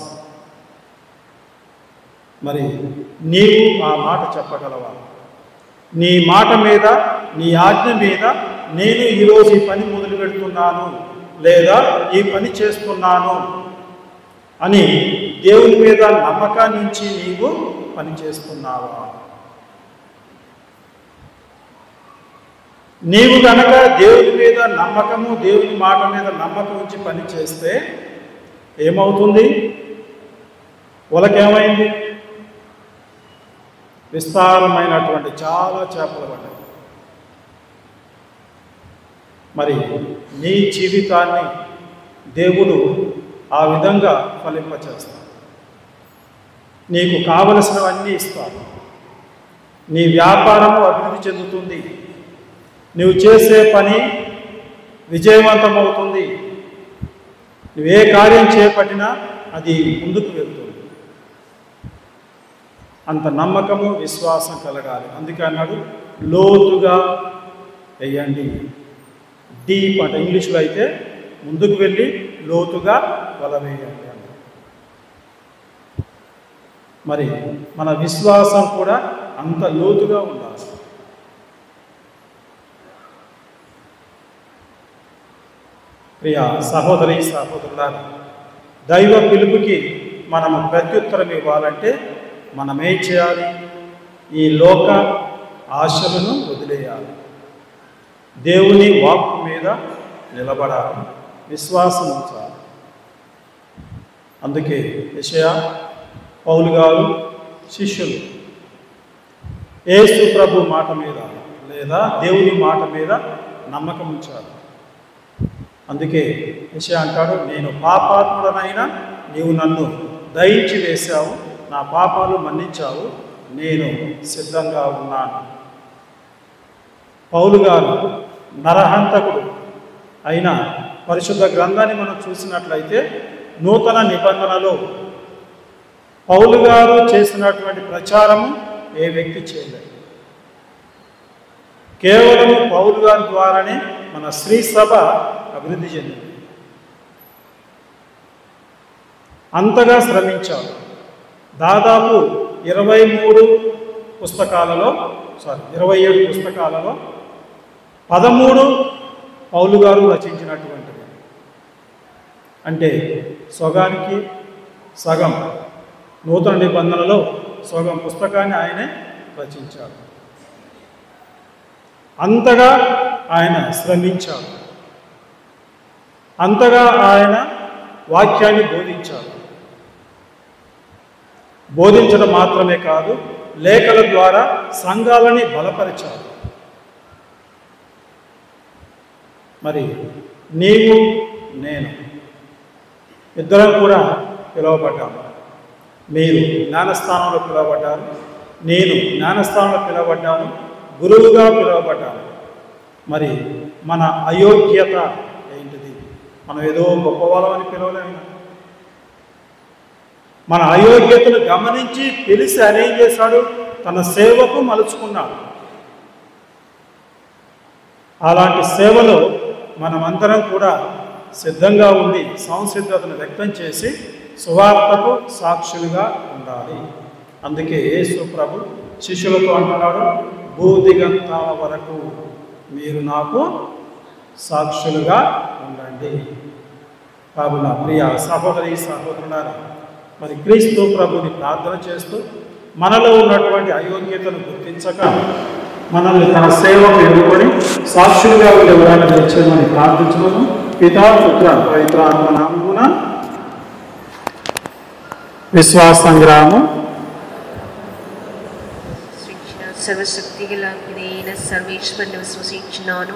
మరి నీవు ఆ మాట చెప్పగలవా? నీ మాట మీద, నీ ఆజ్ఞ మీద నేను ఈరోజు ఈ పని మొదలు పెడుతున్నాను లేదా ఈ పని చేస్తున్నాను అని దేవుని మీద నమ్మకాన్ని నుంచి నీవు పని చేస్తున్నావా? నీవు కనుక దేవుని మీద నమ్మకము, దేవుని మాట మీద నమ్మకం ఉంచి పని చేస్తే ఏమవుతుంది? వాళ్ళకేమైంది? విస్తారమైనటువంటి చాలా చేపలు పడ్డాయి. మరి నీ జీవితాన్ని దేవుడు ఆ విధంగా ఫలింపచేస్తాడు. నీకు కావలసినవన్నీ ఇస్తాడు. నీ వ్యాపారము అభివృద్ధి చెందుతుంది. నువ్వు చేసే పని విజయవంతమవుతుంది. నువ్వే కార్యం చేపట్టినా అది ముందుకు వెళ్తుంది. అంత నమ్మకము, విశ్వాసం కలగాలి. అందుకే అన్నాడు, లోతుగా వేయండి. డీప్ అంటే ఇంగ్లీష్లో అయితే ముందుకు వెళ్ళి లోతుగా వల వేయండి అన్నాడు. మరి మన విశ్వాసం కూడా అంత లోతుగా ఉండాలి. ప్రియ సహోదరి సహోదరులారా, దైవ పిలుపుకి మనము ప్రత్యుత్తరం ఇవ్వాలంటే మనం ఏం చేయాలి? ఈ లోక ఆశలను వదిలేయాలి, దేవుని వాక్కు మీద నిలబడాలి, విశ్వాసం ఉంచాలి. అందుకే యెషయా, పౌలు గారు శిష్యులు యేసు ప్రభు మాట మీద లేదా దేవుని మాట మీద నమ్మకం ఉంచారు. అందుకే యెషయా అంటాడు, నేను పాపాత్ముడనైనా నీవు నన్ను దయించి వేశావు, నా పాపాలు మన్నించావు, నేను సిద్ధంగా ఉన్నాను. పౌలు గారు నరహంతకుడు అయిన పరిశుద్ధ గ్రంథాన్ని మనం చూసినట్లయితే నూతన నిబంధనలో పౌలు గారు చేసినటువంటి ప్రచారము ఏ వ్యక్తి చేయలేదు. కేవలం పౌలు గారి ద్వారానే మన శ్రీ సభ అభివృద్ధి చెందింది. అంతగా శ్రమించారు. దాదాపు 27 పుస్తకాలలో 13 పౌలు గారు రచించినటువంటిది. అంటే సగానికి సగం, నూతన నిబంధనలో సగం పుస్తకాన్ని ఆయనే రచించారు. అంతగా ఆయన శ్రమించారు, అంతగా ఆయన వాక్యాన్ని బోధించారు. బోధించడం మాత్రమే కాదు, లేఖల ద్వారా సంఘాలని బలపరిచారు. మరి నీవు నేను ఇద్దరం కూడా పిలువబడ్డాము. మీరు జ్ఞానస్థానంలో పిలువబడ్డారు, నేను జ్ఞానస్థానంలో పిలువబడ్డాను, గురువుగా పిలువబడ్డాను. మరి మన అయోగ్యత ఏంటిది? మనం ఏదో గొప్పవాళ్ళమని పిలవలేము. మన అయోగ్యతను గమనించి పిలిచి ఆయన ఏం చేశాడు? తన సేవకు మలుచుకున్నాడు. అలాంటి సేవలో మనమందరం కూడా సిద్ధంగా ఉండి సంసిద్ధతను వ్యక్తం చేసి సువార్తకు సాక్షులుగా ఉండాలి. అందుకే యేసు ప్రభు శిష్యులతో అంటున్నాడు, భూదిగంతాల వరకు మీరు నాకు సాక్షులుగా ఉండండి. కావున ప్రియ సహోదరి సహోదరులారా, మరి క్రీస్తు ప్రభుని ప్రార్థన చేస్తూ మనలో ఉన్నటువంటి అయోగ్యతను గుర్తించక మనల్ని తన సేవకు ఎన్నుకొని సాక్షులుగా ఉండే వరాన్ని తెచ్చేమని ప్రార్థించడం. పితా పుత్ర పవిత్ర ఆత్మ నామమున. విశ్వాస సంగ్రామం. సర్వశక్తి గల పిదైన సర్వేశ్వరుని విశ్వసించున్నాను.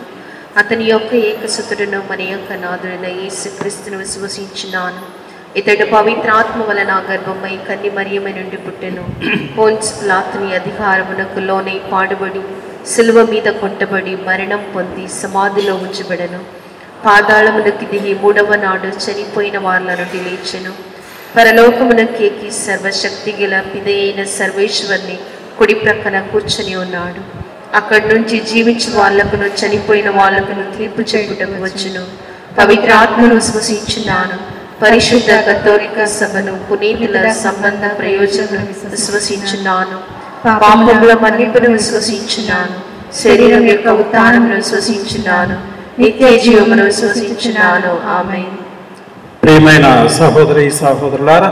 అతని యొక్క ఏకసుతుడును మన యొక్క నాథుడైన యేసుక్రీస్తును విశ్వసించున్నాను. ఇతడు పవిత్రాత్మ వలన గర్భమై కన్ని మరియమ్మ నుండి పుట్టెను. పోన్స్ పిలాతుని అధికారమునకు లోనే పాడుబడి సిలువ మీద కొట్టబడి మరణం పొంది సమాధిలో ఉంచబడెను. పాతాళమునకి దిగి 3వ నాడు చనిపోయిన వారిల నుండి లేచెను. పరలోకమునకి ఎక్కి సర్వశక్తి గల పిదైన సర్వేశ్వరుని కుడి ప్రక్కన కూర్చొని ఉన్నాడు. అక్కడి నుంచి జీవించిన వాళ్లకును చనిపోయిన వాళ్లకును తీర్పు చెప్పుటకు వచ్చును. పవిత్రాత్మను విశ్వసించున్నాను. పరిశుద్ధ కథోలిక సభను పునీతుల సంబంధ ప్రయోజనం విశ్వసించున్నాను. పాపముల మన్నిపును విశ్వసించున్నాను. శరీరం యొక్క ఉత్థానమును విశ్వసించున్నాను. నిత్య జీవమును విశ్వసించున్నాను. ఆమేన్. ప్రియమైన సహోదరి సహోదరులారా,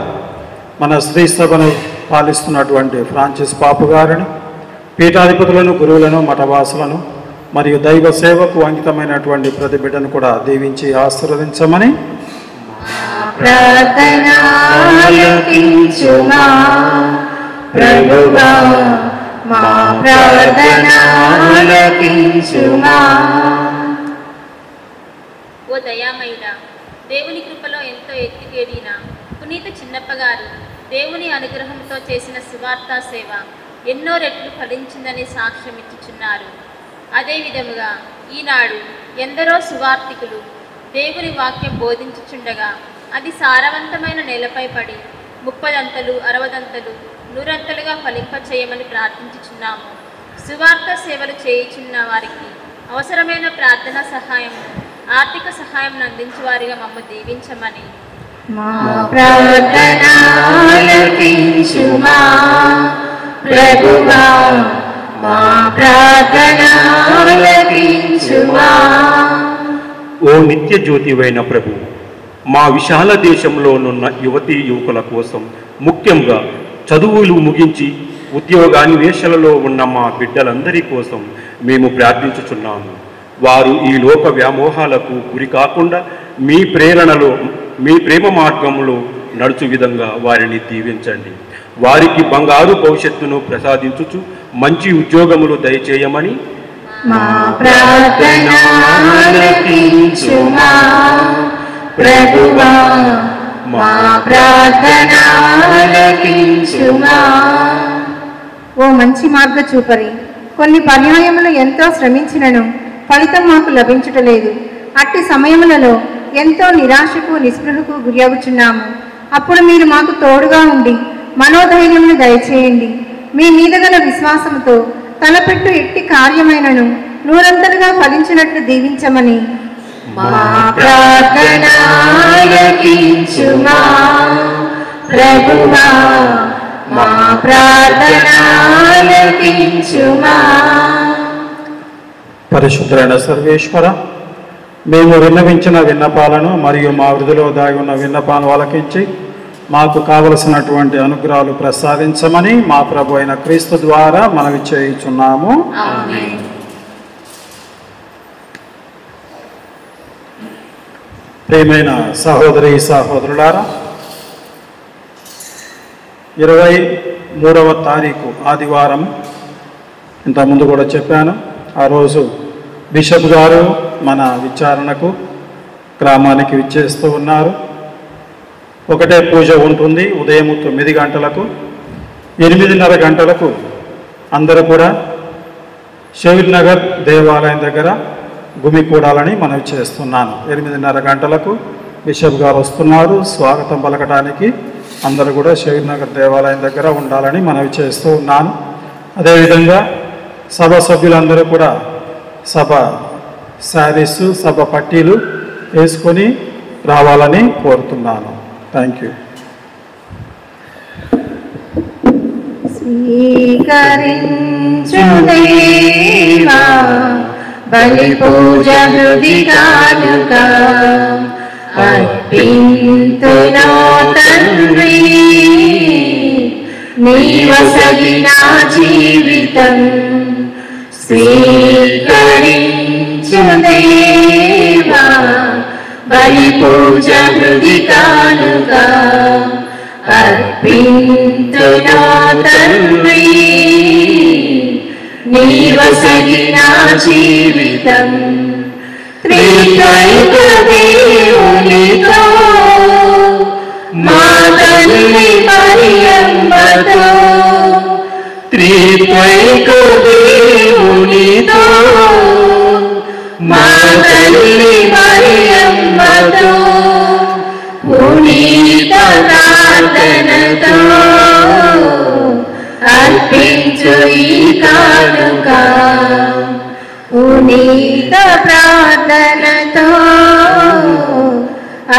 మన శ్రీ సభను పాలిస్తున్నటువంటి ఫ్రాన్సిస్ పాపు గారిని, పీఠాధిపతులను, గురువులను, మఠవాసులను మరియు దైవ సేవకు అంకితమైనటువంటి ప్రతి బిడ్డను కూడా దీవించి ఆశీర్వదించమని ప్రార్థనాలకించుమా ప్రభువా, మా ప్రార్థనాలకించుమా. ఓ దయామయుడ, దేవుని కృపలో ఎంతో ఎత్తికేడిన పునీత చిన్నప్ప గారు దేవుని అనుగ్రహంతో చేసిన సువార్తా సేవ ఎన్నో రెట్లు ఫలించిందని సాక్ష్యం ఇచ్చుచున్నారు. అదేవిధముగా ఈనాడు ఎందరో సువార్తికులు దేవుని వాక్యం బోధించుచుండగా అది సారవంతమైన నేలపై పడి 30 అంతలు 60 అంతలు 100 అంతలుగా ఫలింపచేయమని ప్రార్థించుచున్నాము. సువార్త సేవలు చేయుచున్న వారికి అవసరమైన ప్రార్థనా సహాయం, ఆర్థిక సహాయం అందించే వారిగా మమ్మ దీవించమని మా ప్రార్థనాలకించుమా ప్రభువా, మా ప్రార్థనాలకించుమా. ఓ నిత్య జ్యోతివైన ప్రభు, మా విశాల దేశంలోనున్న యువతీ యువకుల కోసం, ముఖ్యంగా చదువులు ముగించి ఉద్యోగాన్వేషణలో ఉన్న మా బిడ్డలందరి కోసం మేము ప్రార్థించుచున్నాము. వారు ఈ లోక వ్యామోహాలకు గురి కాకుండా మీ ప్రేమ మార్గంలో నడుచు విధంగా వారిని దీవించండి. వారికి బంగారు భవిష్యత్తును ప్రసాదించుచు మంచి ఉద్యోగములు దయచేయమని మా ప్రార్థన ఆలకించుమా ప్రభువా, మా ప్రార్థన ఆలకించుమా. ఓ మంచి మార్గ చూపరి, కొన్ని పర్యాయములు ఎంతో శ్రమించినను ఫలితం మాకు లభించుటలేదు. అట్టి సమయములలో ఎంతో నిరాశకు నిస్పృహకు గురి అవుచున్నాము. అప్పుడు మీరు మాకు తోడుగా ఉండి మనోధైర్యమును దయచేయండి. మీ మీద గల విశ్వాసముతో తలపెట్టు ఎట్టి కార్యమైనను నూరంతలుగా ఫలించినట్లు దీవించమని మా ప్రార్థన ఆలకించుమా ప్రభువా, మా ప్రార్థన ఆలకించుమా. పరిశుద్ధులైన సర్వేశ్వర, మేము విన్నవించిన విన్నపాలను మరియు మా వృధిలో దాగి ఉన్న విన్నపాలను ఆలకించి మాకు కావలసినటువంటి అనుగ్రహాలు ప్రసాదించమని మా ప్రభు అయిన క్రీస్తు ద్వారా మనవి చేయుచున్నాము. ఆమేన్. ప్రియమైన సహోదరి సహోదరులారా, 23వ తారీఖు ఆదివారం, ఇంతకుముందు కూడా చెప్పాను, ఆ రోజు బిషప్ గారు మన విచారణకు గ్రామానికి విచ్చేస్తూ ఉన్నారు. ఒకటే పూజ ఉంటుంది. ఉదయం 9 గంటలకు, 8:30 గంటలకు అందరూ కూడా షేవిర్ నగర్ దేవాలయం దగ్గర గుమికూడాలని మనవి చేస్తున్నాను. 8:30 గంటలకు బిషప్ గారు వస్తున్నారు. స్వాగతం పలకటానికి అందరూ కూడా షేవిర్ నగర్ దేవాలయం దగ్గర ఉండాలని మనవి చేస్తూ ఉన్నాను. అదేవిధంగా సభ సభ్యులందరూ కూడా సభ శారీస్, సభ పట్టీలు వేసుకొని రావాలని కోరుతున్నాను. Thank you. స్వీకరించు దేవా బలి పూజ హృది కానుక, అర్పింతునో తండ్రి నీవసగిన జీవితం. స్వీకరించు దేవా బలి పూజ హృది కానుక, అర్పింతునో తండ్రి నీవసగిన జీవితం. త్రికైక దేవునితో మా తల్లి మరియమ్మతో, త్రికైక దేవునితో మా తల్లి మరియమ్మతో, పునీత ప్రార్థనతో అర్పించు ఈ కానుక. పునీత ప్రార్థనతో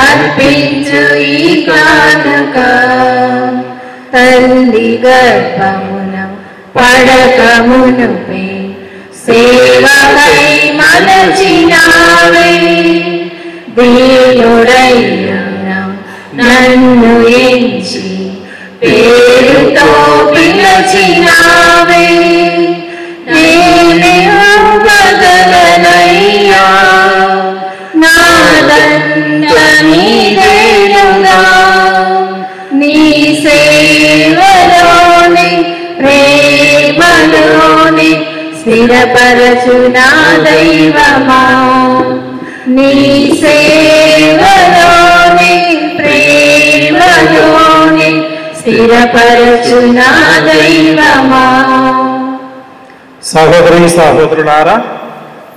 అర్పించు ఈ కానుక. తల్లి గర్భమున పడకమునుపై సేవకై మలచినావే, దీనుడైన నన్ను ఎంచి పేరుతో పిలచినావే. నేనెవ్వగలనయ్యా నాదంత నీదేనుగా, నీ సేవలోని ప్రేమలోని స్థిరపరచు నా దైవమా. నీ సేవలోని ప్రేమలోని స్థిరపరచు నా దైవమా. సహోదరి సహోదరులారా,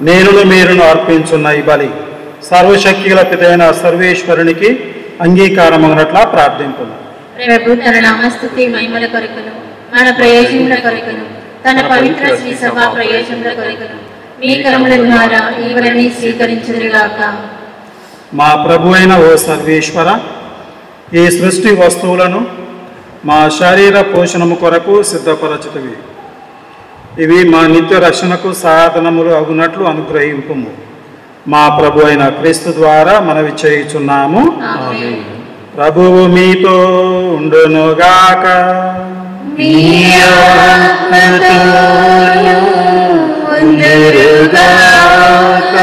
నేనును మీరును అర్పించున్న ఈ బలి సర్వశక్తిగల పితైన సర్వేశ్వరునికి అంగీకారమగినట్లా ప్రార్థింపు. ప్రభు తన నామస్తుతి మహిమల కొరకును, మన ప్రయోజనముల కొరకును, తన పవిత్ర శ్రీ సభా ప్రయోజనముల కొరకును మీ కర్మల ద్వారా ఈవలని స్వీకరించుదురుగాక. మా ప్రభు అయిన ఓ సర్వేశ్వర, ఈ సృష్టి వస్తువులను మా శరీర పోషణము కొరకు సిద్ధపరచుతవి. ఇవి మా నిత్య రక్షణకు సాధనములు అగునట్లు అనుగ్రహింపుము. మా ప్రభు అయిన క్రీస్తు ద్వారా మనవి చేయుచున్నాము. ఆమేన్. ప్రభువు మీతో ఉండునుగాక. మీ ఆత్మతోను ఉండునుగాక.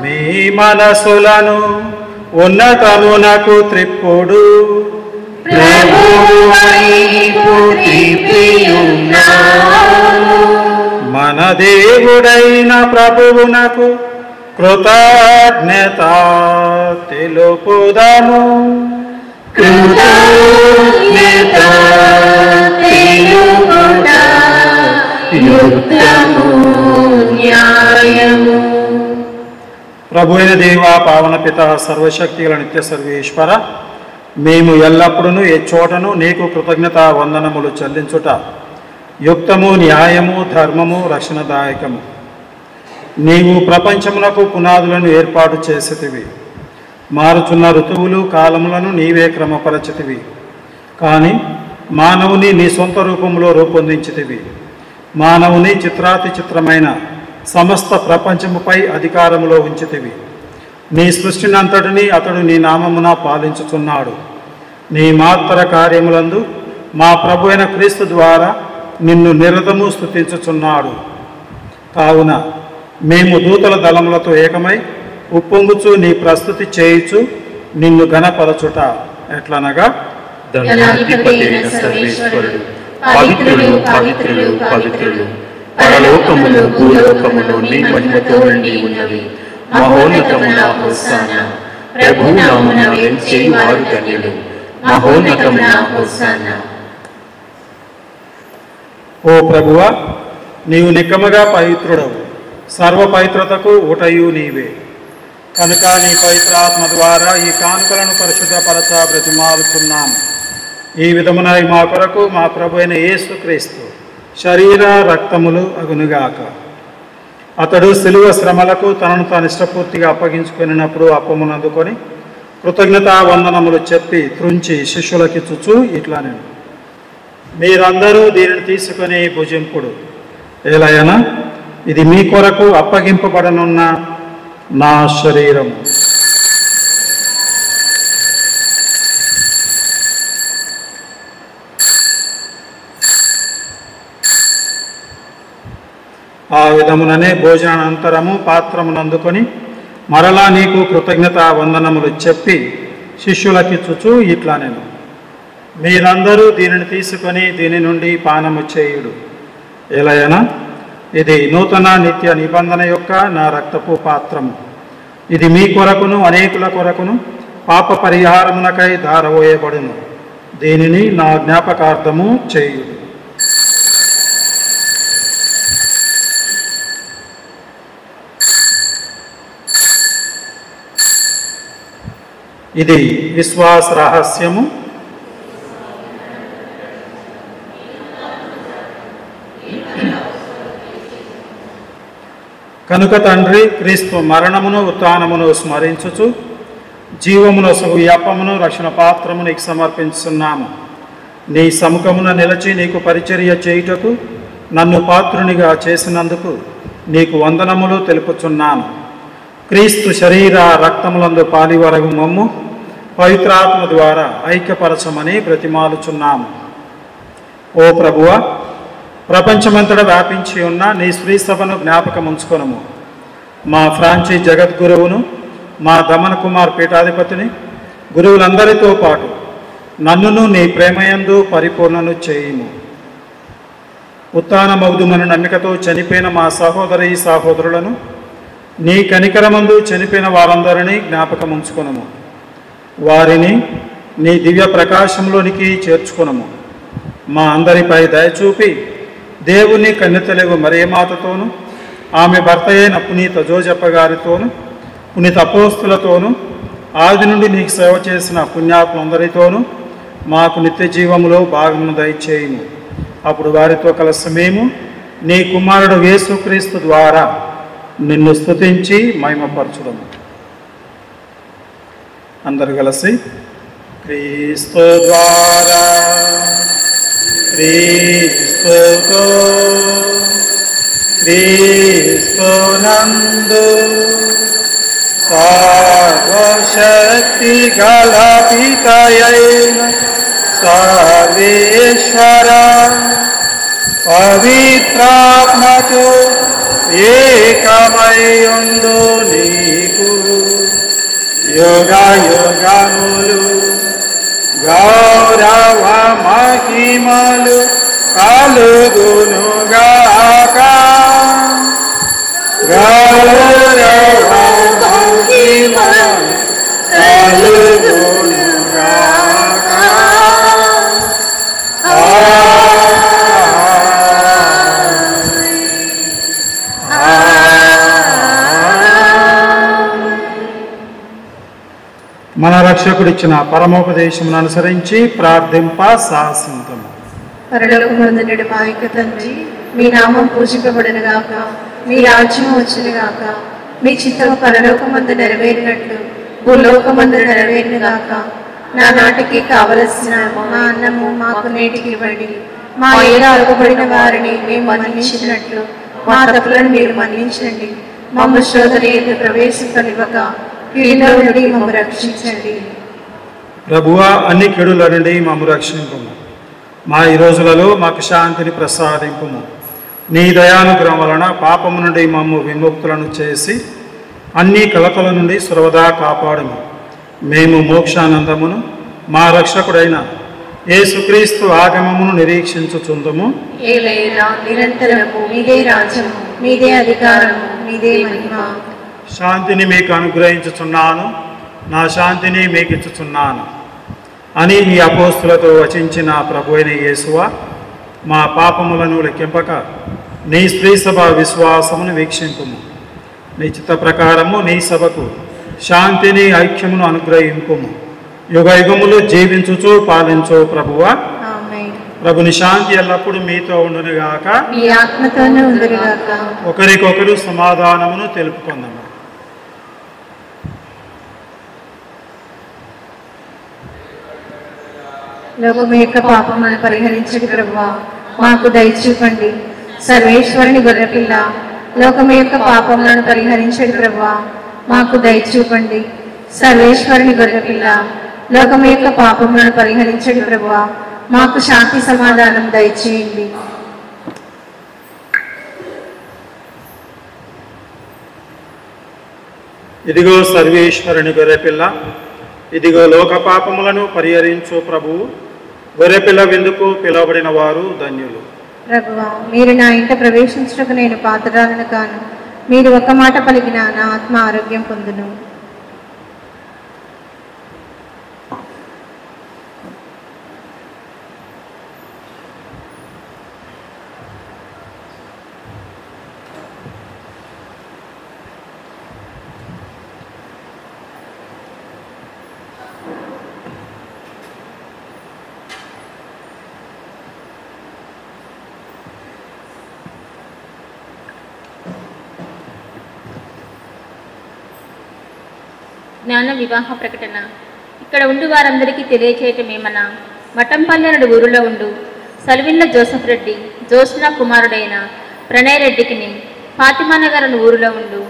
మీ మనసులను ఉన్నతమునకు త్రిప్పుడు. ప్రభువు వైపు త్రిప్పియున్నాము. మన దేవుడైన ప్రభువునకు కృతజ్ఞత తెలుపుదము. కృతజ్ఞత తెలుపుట యుక్తము న్యాయము. ప్రభు అయిన దేవ, పావన పిత, సర్వశక్తి గల నిత్య సర్వేశ్వర, మేము ఎల్లప్పుడూ ఏ చోటను నీకు కృతజ్ఞత వందనములు చెల్లించుట యుక్తము, న్యాయము, ధర్మము, రక్షణదాయకము. నీవు ప్రపంచమునకు పునాదులను ఏర్పాటు చేసేటివి. మారుచున్న ఋతువులు, కాలములను నీవే క్రమపరచితివి. కానీ మానవుని నీ సొంత రూపంలో రూపొందించితివి. మానవుని చిత్రాతి చిత్రమైన సమస్త ప్రపంచముపై అధికారములో ఉంచితివి. నీ సృష్టినంతటినీ అతడు నీ నామమున పాలించుచున్నాడు. నీ మాత్ర కార్యములందు మా ప్రభు అయిన క్రీస్తు ద్వారా నిన్ను నిరతము స్తుతించుచున్నాడు. కావున మేము దూతల దళములతో ఏకమై ఉప్పొంగుచు నీ ప్రస్తుతి చేయుచు నిన్ను ఘనపరచుట ఎట్లనగా, ధనాధిపతి అయిన సర్వేశ్వరుడు పవిత్రులు పవిత్రులు పవిత్రులు, పరలోకములు భూలోకములు నీ మహిమతో నిండి ఉన్నవి. మహోన్నతమున హోసానా, ప్రభు నామమున వేంచేయువారు ధన్యులు. మహోన్నతమున హోసానా. ఓ ప్రభువా, నీవు నిక్కముగా పవిత్రుడవు. సర్వ పవిత్రతకు ఊటయు నీవే. కనుక నీ పవిత్రాత్మ ద్వారా ఈ కానుకలను పరిశుద్ధపరచ బ్రతిమాలుతున్నాము. ఈ విధమున మా కొరకు మా ప్రభు అయిన యేసుక్రీస్తు శరీర రక్తములు అగునుగాక. అతడు శిలువ శ్రమలకు తనను తాను ఇష్టపూర్తిగా అప్పగించుకున్నప్పుడు అప్పమునందుకొని కృతజ్ఞతా వందనములు చెప్పి త్రుంచి శిష్యులకిచ్చుచు ఇట్లా నేను, మీరందరూ దీనిని తీసుకొని భుజింపుడు. ఏలయనా, ఇది మీ కొరకు అప్పగింపబడనున్న నా శరీరము. ఆ విధముననే భోజనానంతరము పాత్రమునందుకొని మరలా నీకు కృతజ్ఞతా వందనములు చెప్పి శిష్యులకిచ్చుచు ఇట్లా నేను, మీరందరూ దీనిని తీసుకొని దీని నుండి పానము చేయుడు. ఎలయనా, ఇది నూతన నిత్య నిబంధన యొక్క నా రక్తపు పాత్రము. ఇది మీ కొరకును అనేకుల కొరకును పాప పరిహారమునకై ధారవోయబడును. దీనిని నా జ్ఞాపకార్థము చేయుడు. ఇది విశ్వాస రహస్యము. కనుక తండ్రి, క్రీస్తు మరణమును ఉత్థానమును స్మరించుచు జీవమునొసగు ఈ అప్పమును రక్షణ పాత్రము నీకు సమర్పించున్నాము. నీ సముఖమున నిలిచి నీకు పరిచర్య చేయుటకు నన్ను పాత్రునిగా చేసినందుకు నీకు వందనములు తెలుపుచున్నాను. క్రీస్తు శరీర రక్తములందు పాలివరగు మమ్ము పవిత్రాత్మ ద్వారా ఐక్యపరచమని బ్రతిమాలుచున్నాము. ఓ ప్రభువా, ప్రపంచమంతటా వ్యాపించి ఉన్న నీ శ్రీ సభను జ్ఞాపకం ఉంచుకొనము. మా ఫ్రాంచి జగద్గురువును, మా దమన కుమార్ పీఠాధిపతిని, గురువులందరితో పాటు నన్నును నీ ప్రేమయందు పరిపూర్ణను చేయుము. ఉత్థానమగుదుమని నమ్మికతో చనిపోయిన మా సహోదరి సహోదరులను, నీ కనికరమందు చనిపోయిన వారందరినీ జ్ఞాపకం ఉంచుకొనము. వారిని నీ దివ్య ప్రకాశంలోనికి చేర్చుకొనము. మా అందరిపై దయచూపి దేవుని కన్యతలేవు మరియమాతతోను, ఆమె భర్త అయిన పునీత జోజప్ప గారితోను, పునీత అపోస్తులతోను, ఆది నుండి నీకు సేవ చేసిన పుణ్యాత్ములందరితోనూ మాకు నిత్య జీవములో భాగమును దయచేయుము. అప్పుడు వారితో కలిసి మేము నీ కుమారుడు యేసుక్రీస్తు ద్వారా నిన్ను స్తుతించి మహిమపరచుదము. అందరు కలిసి, క్రీస్తు ద్వారా, క్రీస్తుతో, క్రీస్తునందు సర్వశక్తి గల పితయైన సర్వేశ్వర పవిత్రాత్మతో ఏకమయుండు నీకు యుగ యుగములు గౌరవ మహిమలు కలుగునుగాక. గౌరవ మహిమలు కలుగునుగాక. మన రక్షకుడిచ్చిన పరమోపదేశమును అనుసరించి ప్రార్థింప సాహసింతము. పరలోకమందుండు మా యొక్క తండ్రి, మీ నామం పూజింపబడును గాక, మీ రాజ్యం వచ్చును గాక, మీ చిత్తం పరలోకమందు నెరవేరినట్లు భూలోకమందు నెరవేరును గాక. నా నాటికి కావలసిన మా అన్నము మాకు నేటికి ఇవ్వండి. మా ఏడా అడుగుబడిన వారిని మేము మన్నించినట్లు మా తప్పులను మీరు మన్నించండి. మమ్మ శోధనకు ప్రవేశింపనివ్వక కీడులో నుండి మమ్మ రక్షించండి. ప్రభువా, అన్ని చెడుల నుండి మమ్ము రక్షింపుము. మా ఈ రోజులలో మాకు శాంతిని ప్రసాదింపుము. నీ దయానుగ్రహం వలన పాపము నుండి మమ్ము విముక్తులను చేసి అన్ని కలతల నుండి సర్వదా కాపాడుము. మేము మోక్షానందమును మా రక్షకుడైన యేసుక్రీస్తు ఆగమమును నిరీక్షించుచుందుము. ఏలైనా నిరంతరము మీదే రాజ్యము, మీదే అధికారము, మీదే మహిమ. శాంతిని మీకు అనుగ్రహించుచున్నాను, నా శాంతిని మీకు ఇచ్చుచున్నాను అని నీ అపోస్తులతో వచించిన ప్రభు అయిన యేసువా, మా పాపములను లెక్కింపక నీ స్త్రీ సభ విశ్వాసమును వీక్షింపుము. నీ చిత్త ప్రకారము నీ సభకు శాంతిని ఐక్యమును అనుగ్రహింపుము. యుగ యుగములు జీవించుచు పాలించు ప్రభువా. ఆమేన్. ప్రభుని శాంతి ఎల్లప్పుడూ మీతో ఉండునుగాక. మీ ఆత్మతోనూ ఉండునుగాక. ఒకరికొకరు సమాధానమును తెలుపుకుందాము. లోకము యొక్క పాపములను పరిహరించండి ప్రభువా, మాకు దయచూపండి. సర్వేశ్వరుని గొర్రెపిల్ల, లోకము యొక్క పాపములను పరిహరించండి ప్రభువా, మాకు దయచూపండి. సర్వేశ్వరుని గొర్రెపిల్ల, లోకము యొక్క పాపములను పరిహరించండి ప్రభువా, మాకు శాంతి సమాధానం దయచేయండి. ఇదిగో సర్వేశ్వరుని గొర్రెపిల్ల, ఇదిగో లోక పాపములను పరిహరించు ప్రభువు. గొర్రెపిల్ల విందుకు పిలువబడిన వారు ధన్యులు. ప్రభువా, మీరు నా ఇంట ప్రవేశించుటకు నేను పాత్రరాలను కాను. మీరు ఒక మాట పలికిన నా ఆత్మ ఆరోగ్యం పొందును. జ్ఞాన వివాహ ప్రకటన. ఇక్కడ ఉండు వారందరికీ తెలియచేయటమేమన్నా, మఠంపల్లి అనే ఊరిలో ఉండు సల్విల్ల జోసఫ్ రెడ్డి జోస్నా కుమారుడైన ప్రణయ్ రెడ్డికిని, ఫాతిమానగర్ అనే ఊరిలో ఉండు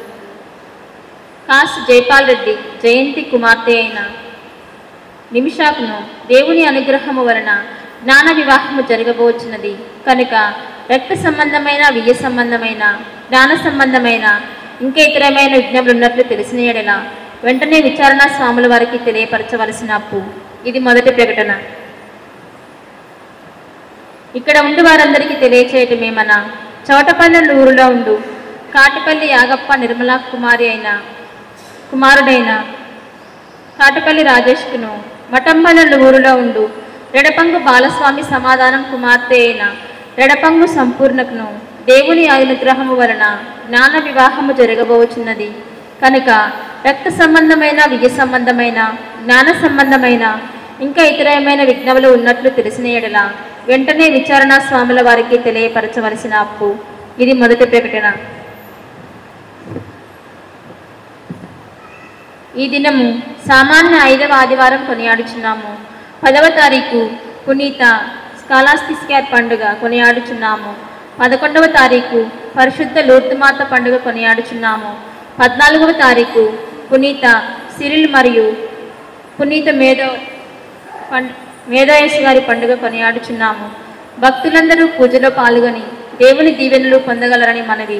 కాస్ జైపాల్ రెడ్డి జయంతి కుమార్తె అయిన నిమిషాకును దేవుని అనుగ్రహము వలన జ్ఞాన వివాహము జరగబోచున్నది కనుక రక్త సంబంధమైన, వియ్య సంబంధమైన, జ్ఞాన సంబంధమైన ఇంకా ఇతరమైన విజ్ఞానులు ఉన్నట్లు తెలిసిన ఎడల వెంటనే విచారణ స్వాముల వారికి తెలియపరచవలసిన అప్పు. ఇది మొదటి ప్రకటన. ఇక్కడ ఉండి వారందరికీ తెలియచేయటమేమన్నా, చోటపల్లి ఊరిలో ఉండు కాటిపల్లి యాగప్ప నిర్మలా కుమారుడైన కాటిపల్లి రాజేష్కును, మఠంపల్లి ఊరిలో ఉండు రెడపంగు బాలస్వామి సమాధానం కుమార్తె అయిన రెడపంగు సంపూర్ణకును దేవుని అనుగ్రహము వలన జ్ఞాన వివాహము జరగబోచున్నది కనుక రక్త సంబంధమైన, విద్య సంబంధమైన, జ్ఞాన సంబంధమైన ఇంకా ఇతరమైన విఘ్నములు ఉన్నట్లు తెలిసిన ఎడల వెంటనే విచారణ స్వాముల వారికి తెలియపరచవలసిన అప్పు. ఇది మొదటి ప్రకటన. ఈ దినము సామాన్య 5వ ఆదివారం కొనియాడుచున్నాము. 10వ తారీఖు పునీత స్కాలాస్టిస్కార్ పండుగ కొనియాడుచున్నాము. 11వ తారీఖు పరిశుద్ధ లూర్దుమాత పండుగ కొనియాడుచున్నాము. 14వ తారీఖు పునీత సిరిల్ మరియు పునీత మేధోయస్ గారి పండుగ కొనియాడుచున్నాము. భక్తులందరూ పూజలో పాల్గొని దేవుని దీవెనలు పొందగలరని మనవి.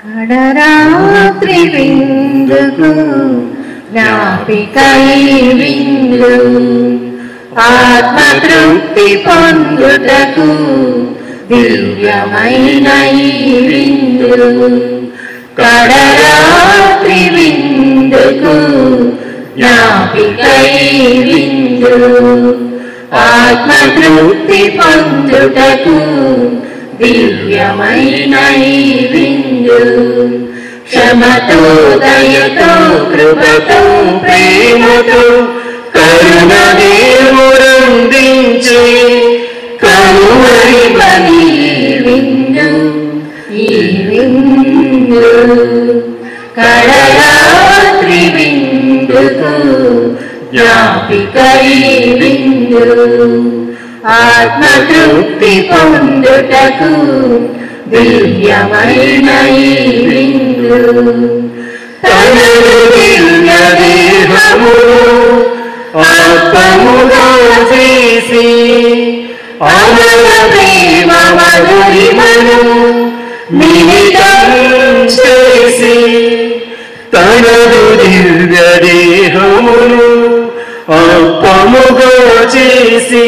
కడరాత్రి విందుకు జ్ఞాపికై విందు ఆత్మతృప్తి పొందుటకు దివ్యమైన ఈ విందు. కడరాత్రి విందుకు జ్ఞాపికై విందు ఆత్మతృప్తి పొందుటకు దివ్యమైన ఈ విందు. క్షమతో దయతో కృపతో ప్రేమతో కరుణ దేవుడందించే కరువరి బలి విందు ఈ విందు. కడరాత్రి విందుకు జ్ఞాపికై విందు ఆత్మతృప్తి పొందుటకు దివ్యమైన ఈ విందు. తనను దివ్య దేహము ఆత్మముగా చేసి అమర ప్రేమ మధురిమను మిళితం చేసి తనను దివ్య దేహమును ఆత్మముగా చేసి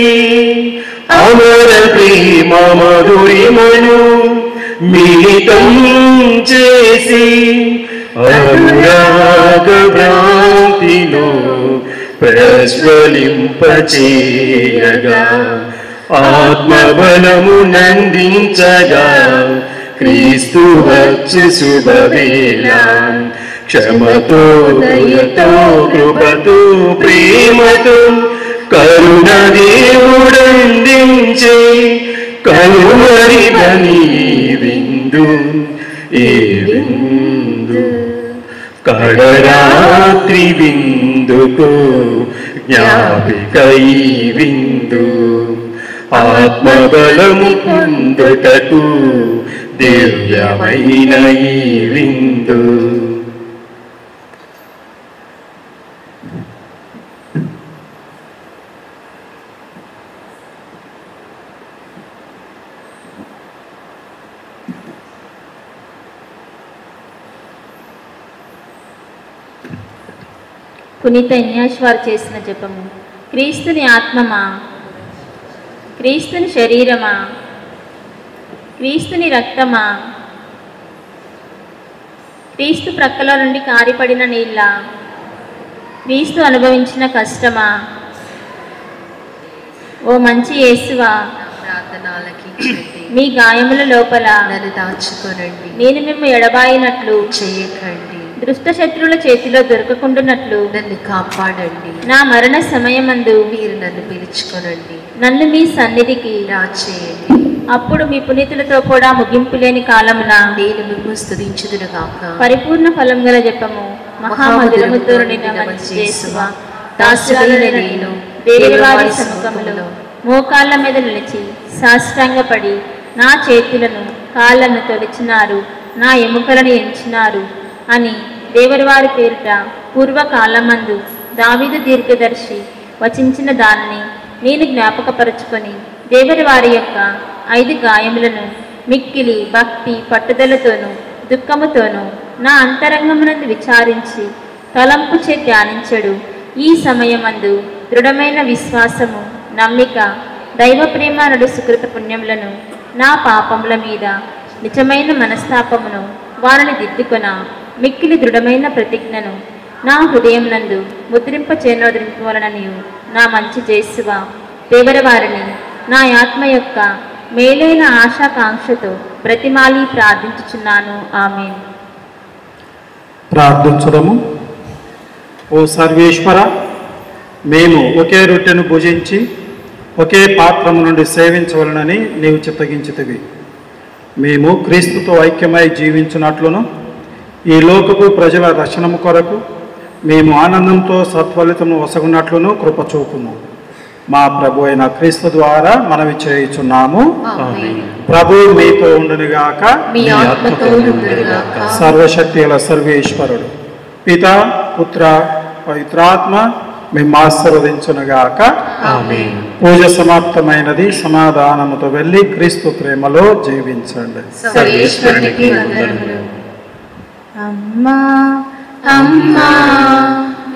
అమర ప్రేమ మధురిమను మిళితం చేసి అనురాగ భ్రాంతిలో ప్రజ్వలింపచేయగా ఆత్మబలము నందించగా క్రీస్తు వచ్చు శుభవేళ. క్షమతో దయతో కృపతో ప్రేమతో కరుణ దేవుడందించే కరువరి బలి విందు ఏ విందు. కడరాత్రి విందుకు జ్ఞాపికై విందు ఆత్మబలము పొందుటకు దివ్యమైన ఈ విందు. పునీత ఇన్యాష్ వారు చేసిన జపము. క్రీస్తుని ఆత్మమా, క్రీస్తుని శరీరమా, క్రీస్తుని రక్తమా, క్రీస్తు ప్రక్కలో నుండి కారిపడిన నీళ్ళ, క్రీస్తు అనుభవించిన కష్టమా, ఓ మంచి యేసువా మీ గాయముల లోపల నన్ను దాచుకోనండి, నేను మిమ్ము ఎడబాయినట్లు చేయకండి, దుష్ట శత్రువుల చేతిలో దొరకకుండునట్లు నన్ను కాపాడండి, నా మరణ సమయమందు మీరు నన్ను పిలుచుకొనండి, నన్ను మీ సన్నిధికి రాచేయండి. అప్పుడు మీ పునీతులతో కూడా ముగింపు లేని కాలమున నేను మిమ్ము స్తుతించుదునుగాక. పరిపూర్ణ ఫలం గల జపము. మహామధురముతో నిన్న మంచి యేసువా, దాసుడైన నేను దేవవారి సముఖములో మోకాళ్ళ మీద నిలిచి సాష్టాంగపడి నా చేతులను కాళ్ళను తొలిచినారు, నా ఎముకలను ఎంచినారు అని దేవరివారి పేరిట పూర్వకాలమందు దావీదు దీర్ఘదర్శి వచించిన దానిని నేను జ్ఞాపకపరుచుకొని దేవరివారి యొక్క 5 గాయములను మిక్కిలి భక్తి పట్టుదలతోనూ దుఃఖముతోనూ నా అంతరంగమునందు విచారించి తలంపు చే ధ్యానించడు ఈ సమయమందు దృఢమైన విశ్వాసము, నమ్మిక, దైవ ప్రేమ నడు సుకృత పుణ్యములను, నా పాపముల మీద నిజమైన మనస్తాపమును వారిని దిద్దుకొన మిక్కిలి దృఢమైన ప్రతిజ్ఞను నా హృదయం నందు ముద్రింపచేనొదిరింపవలననియు నా మంచి యేసువా దేవరవారిని నా ఆత్మ యొక్క మేలైన ఆశాకాంక్షతో బ్రతిమాలి ప్రార్థించుచున్నాను. ఆమేన్. ప్రార్థించడము. ఓ సర్వేశ్వర, మేము ఒకే రొట్టెను భుజించి ఒకే పాత్రము నుండి సేవించవలనని నీవు చిత్తగించితివి. మేము క్రీస్తుతో ఐక్యమై జీవించున్నట్లును ఈ లోకపు ప్రజల రక్షణము కొరకు మేము ఆనందంతో సత్ఫలితము వసగున్నట్లును కృపచూపుము. మా ప్రభు అయిన క్రీస్తు ద్వారా మనవి చేయుచున్నాము. ఆమేన్. ప్రభు మీతో ఉండునుగాక. మీ ఆత్మతో ఉండునుగాక. సర్వశక్తి గల సర్వేశ్వరుడు పిత పుత్ర పవిత్రాత్మ మేము ఆశీర్వదించునుగాక. ఆమేన్. పూజ సమాప్తమైనది. సమాధానముతో వెళ్ళి క్రీస్తు ప్రేమలో జీవించండి. సర్వేశ్వరునికి వందనములు. అమ్మా అమ్మా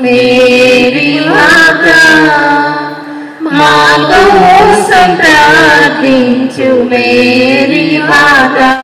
మేరీ మాతా, మా కోసం ప్రార్థించు మేరీ మాతా.